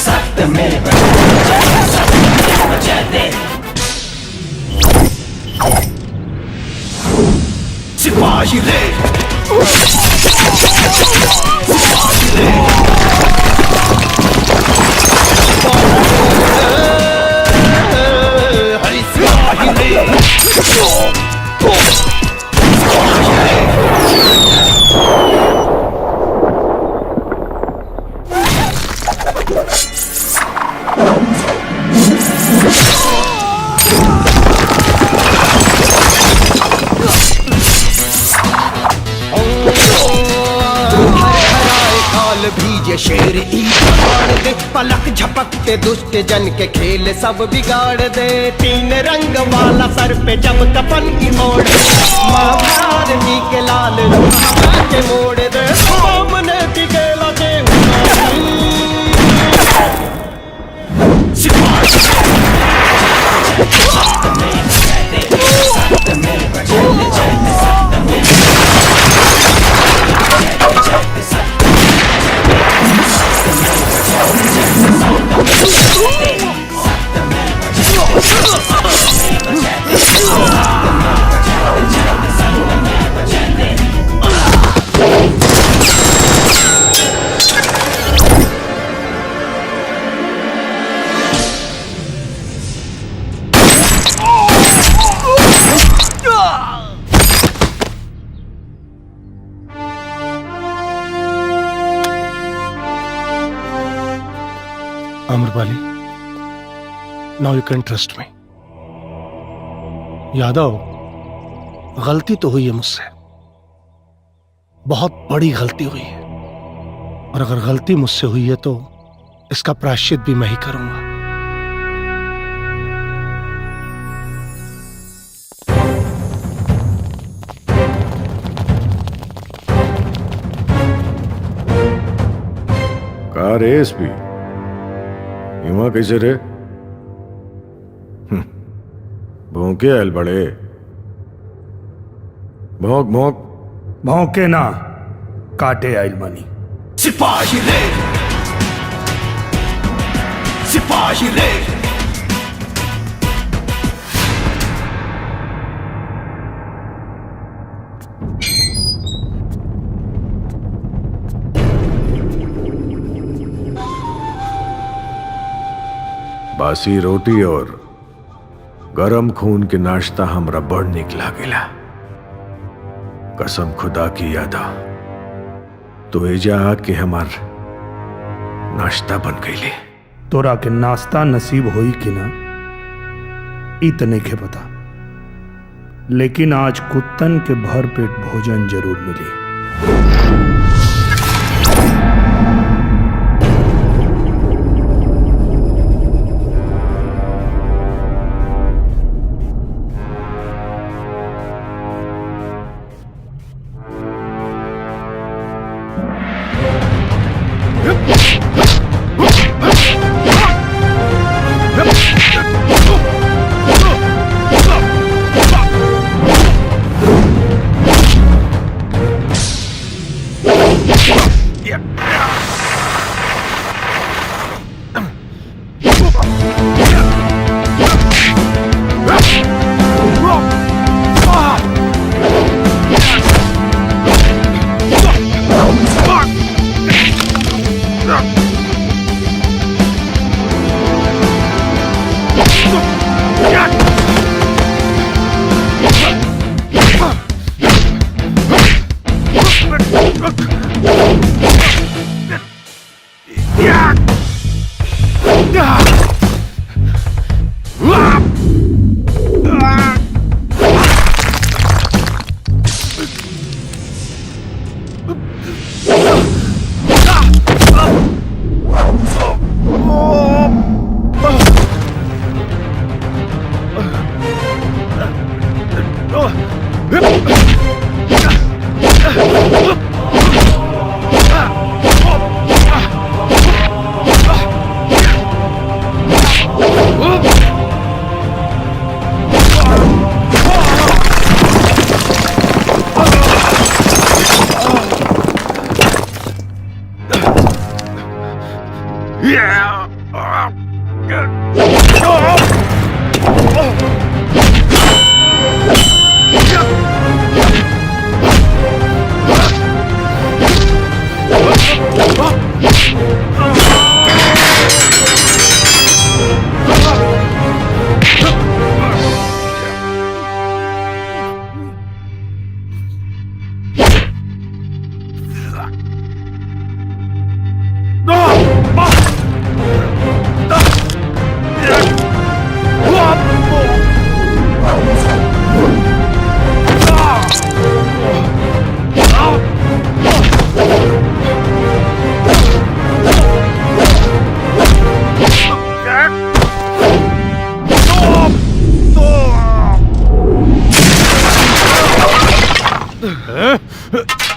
S7: सत्यमेव जयते, सत्यमेव जयते। सिपाही रे, सिपाही रे, हरी सिपाही रे। भीजे शेर ईद दे, पलक झपकते दुष्ट जन के खेल सब बिगाड़ दे। तीन रंग वाला सर पे जब कफन की मोड़ दे, महाभारती के लाल रंग के मोड़ दे। सामने टिकेला के
S8: Amrapali, now you can trust me. Yadav, गलती तो हुई है मुझसे, बहुत बड़ी गलती हुई है, और अगर गलती मुझसे हुई है तो इसका प्रायश्चित भी मैं ही करूंगा।
S2: कहा रे एसपी, इमा कैसे रे? भौंके आयल बड़े, भौंक भौंक।
S4: भौंके ना, काटे आयल बनी।
S7: सिपाही रे, सिपाही रे,
S2: बासी रोटी और गरम खून के नाश्ता हमरा बड़ निकला गिला। कसम खुदा की यादव, तो एजा के हमार नाश्ता बन गईले।
S4: तोरा के नाश्ता नसीब होई कि ना इतने के पता, लेकिन आज कुत्तन के भर पेट भोजन जरूर मिली।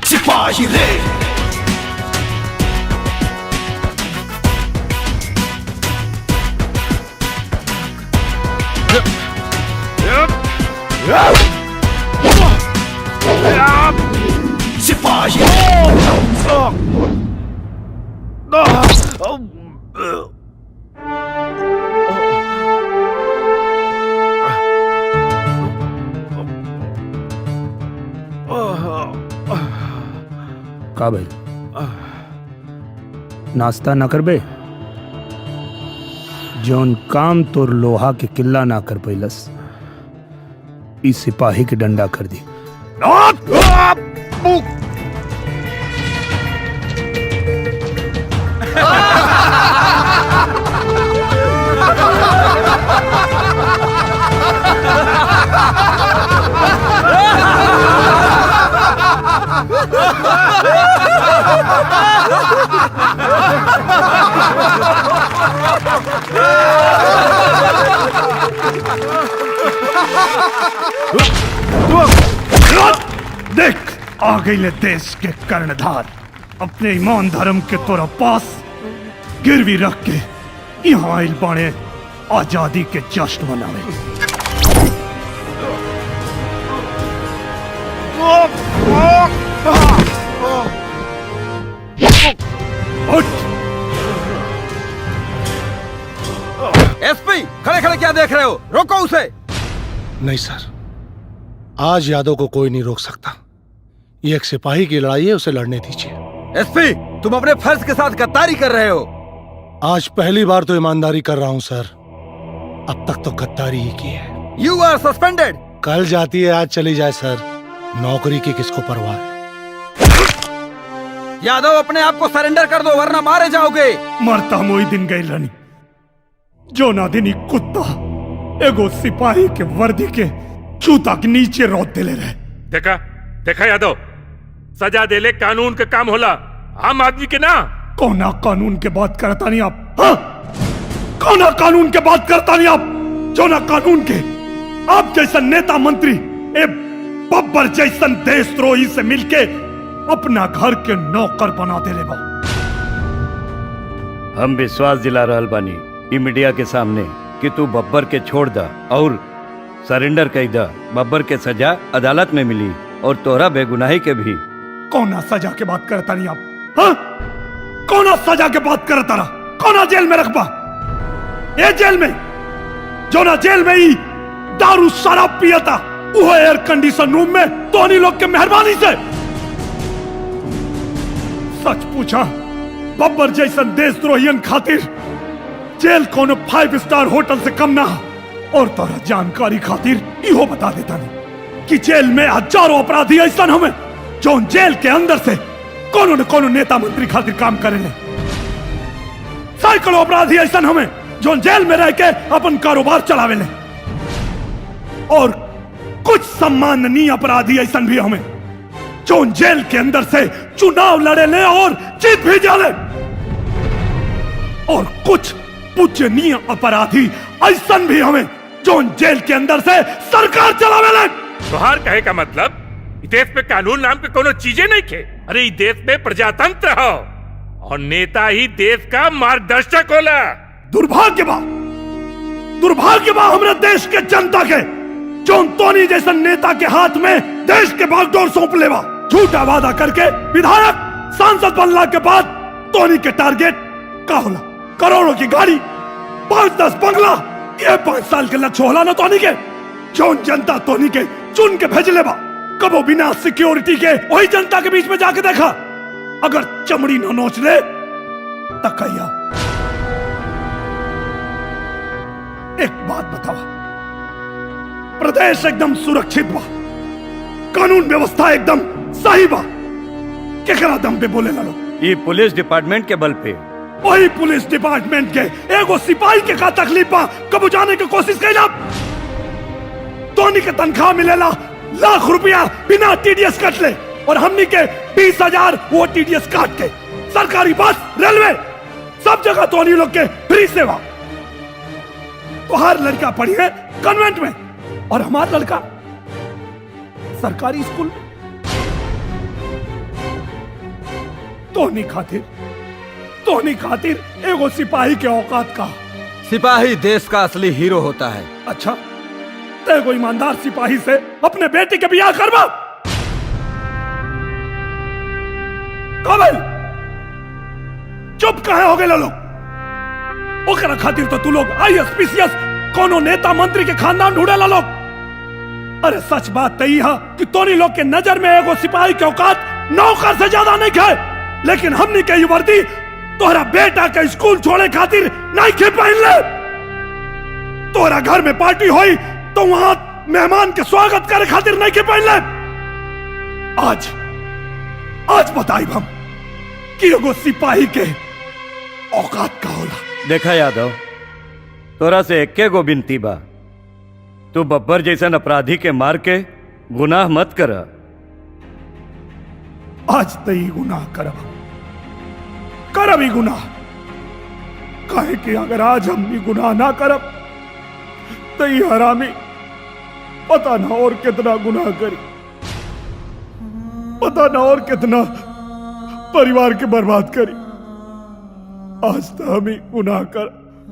S7: सिपाही रे सिपाही
S4: का भाई नाश्ता ना करबे? जौन काम तोर लोहा के किला ना कर पैलस इस सिपाही के डंडा कर दी। देख आ गई ले देश के कर्णधार अपने ईमान धर्म के तोरा पास गिरवी रख के यहाँ आइल बाणे आजादी के जश्न मनावे।
S6: एसपी खड़े खड़े क्या देख रहे हो? रोको उसे।
S8: नहीं सर, आज यादव को कोई नहीं रोक सकता। ये एक सिपाही की लड़ाई है, उसे लड़ने दीजिए।
S6: एसपी तुम अपने फर्ज के साथ गद्दारी कर रहे हो।
S8: आज पहली बार तो ईमानदारी कर रहा हूं सर, अब तक तो गद्दारी ही की है।
S6: You are suspended.
S8: कल जाती है आज चली जाए सर, नौकरी की किसको परवाह है।
S6: यादव अपने आप को सरेंडर कर दो वरना मारे जाओगे।
S4: मरता मोई दिन गई रानी जो नादिनी कुत्ता एगो सिपाही के वर्दी के जूता के नीचे रोत दिले रहे।
S3: देखा देखा यादव, सजा देले कानून के काम होला, आम आदमी के ना।
S4: कौना कानून के बात करता नहीं आप? हाँ? कौना कानून के बात करता नहीं आप? जो ना कानून के आप जैसा नेता मंत्री ए बब्बर जैसन देशद्रोही से मिलके अपना घर के नौकर बना दे ले बा।
S21: हम विश्वास दिला रहल बानी ई मीडिया के सामने कि तू बब्बर के छोड़ दा और सरेंडर कर दा। बब्बर के सजा अदालत में मिली और तोरा बेगुनाही के भी।
S4: कौना सजा के बात करता नहीं आप? हाँ? कौना सजा के बात करता रहा? कौना जेल में रखबा? ये जेल में जो ना जेल में ही दारू शराब पियता वो एयर कंडीशन रूम में तोनी लोग के मेहरबानी से। सच पूछा बब्बर जैसन देशद्रोहियन खातिर जेल कोनो 5 स्टार होटल से कम ना। और तोरा जानकारी खातिर इहो बता देता नहीं कि जेल में हजारों अपराधी ऐसा हमें जो जेल के अंदर से कोनो न कोनो नेता मंत्री खातिर काम करेंगे। सैकड़ों अपराधी ऐसा हमें जो जेल में रह के अपन कारोबार चलावे ले। और कुछ सम्माननीय अपराधी ऐसा भी हमें जो जेल के अंदर से चुनाव लड़े ले और जीत भी जाले। और कुछ पूजनीय अपराधी ऐसा भी हमें जो जेल के अंदर से सरकार चलावे ले।
S3: तोहार कहे का मतलब इस देश में कानून नाम के कोनो चीजें नहीं खे। अरे इस देश में प्रजातंत्र हो और नेता ही देश का मार्गदर्शक होला।
S4: दुर्भाग्य बा हमारे देश के जनता के जो तोनी जैसे नेता के हाथ में देश के बागडोर सौंप लेवा। झूठा वादा करके विधायक सांसद बनला के बाद तोनी के टारगेट का होला? करोड़ों की गाड़ी, 5-10 बंगला, ये 5 साल के लक्ष्य होला ना तोनी के। जो जनता तोनी के चुन के भेज लेवा कबो बिना सिक्योरिटी के वही जनता के बीच में जाके देखा। अगर चमड़ी न नोच ले तकैया। एक बात बतावा, प्रदेश एकदम सुरक्षित बा, कानून व्यवस्था एकदम सही बा, केकरा दम पे बोले लो?
S21: ये पुलिस डिपार्टमेंट के बल पे।
S4: वही पुलिस डिपार्टमेंट के एगो सिपाही के का तकलीफ बा कबो जाने की कोशिश कैला? तोनी के तनख्वाह मिलेला लाख रुपया बिना टीडीएस कट ले और हमनी के 20,000 वो टीडीएस काट के। सरकारी बस, रेलवे, सब जगह तोनी लोग के फ्री सेवा। तो हर लड़का पढ़ी है कन्वेंट में और हमारा लड़का सरकारी स्कूल में। तोनी खातिर एगो सिपाही के औकात का।
S5: सिपाही देश का असली हीरो होता है।
S4: अच्छा, तेगो ईमानदार सिपाही से अपने बेटी के ब्याह करवा। काबिल, चुप कहे हो गए लोग। ओकरा खातिर तो तू लोग IAS PCS कोनो नेता मंत्री के खानदान ढूंढेला लोग। अरे सच बात तई है कि तोनी लोग के नजर में एगो सिपाही के औकात नौकर से ज्यादा नहीं खाए, लेकिन हमनी के वर्दी तोहरा बेटा के स्कूल छोड़े खातिर नहीं खे पहन ले। तोहरा घर में पार्टी हुई तो वहां मेहमान के स्वागत करे खातिर नहीं खे पहन ले। आज बताई हम कि एगो सिपाही के औकात का होला।
S21: देखा यादव, तोरा से एके गो बिनती बा, तू बब्बर जैसन अपराधी के मार के गुनाह मत कर।
S4: आज तई गुनाह करब ही गुनाह, काहे कि अगर आज हम भी गुनाह ना करब तो ये हरामी पता ना और कितना गुनाह करी, पता ना और कितना परिवार के बर्बाद करी। आज तो हम ही गुनाह कर,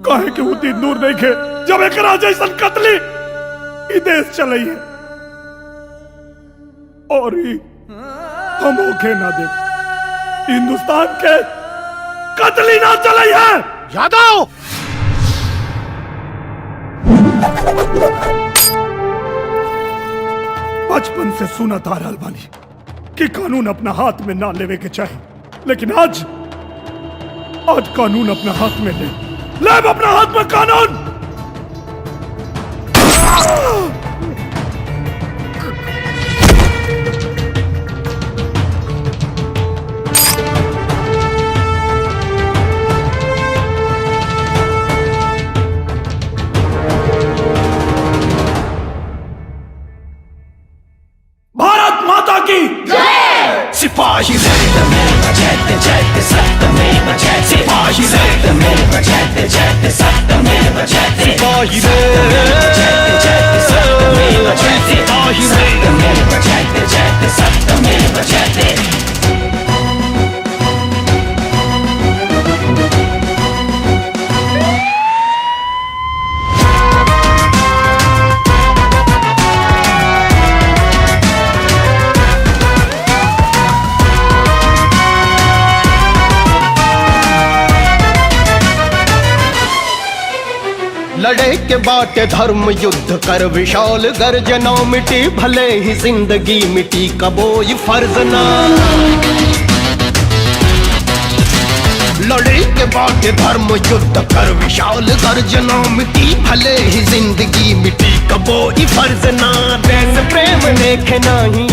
S4: काहे कि उतनी दूर नहीं खे जब एक जैसन कतली ई देश चलई है, और ही हम ओके ना दे हिंदुस्तान के कतली ना चलई है।
S8: यादव,
S4: बचपन से सुना था रहल बानी कि कानून अपना हाथ में ना लेवे के चाहिए, लेकिन आज कानून अपना हाथ में ले अपना हाथ में कानून। भारत माता की जय।
S7: सिपाही सत्यमेव जयते जयते सत्यमेव जयते सिपाही सत्यमेव जयते जयते सत्यमेव जयते सिपाही जयते जयते सत्यमेव जयते सिपाही सत्यमेव जयते जयते सत्यमेव जयते। लड़े के बाटे धर्म युद्ध कर विशाल गर्जना, मिटी भले ही जिंदगी मिटी कबोई फर्ज ना। लड़े के बाटे धर्म युद्ध कर विशाल गर्जना, मिटी भले ही जिंदगी मिटी कबोई फर्ज ना। देश प्रेम देखे नहीं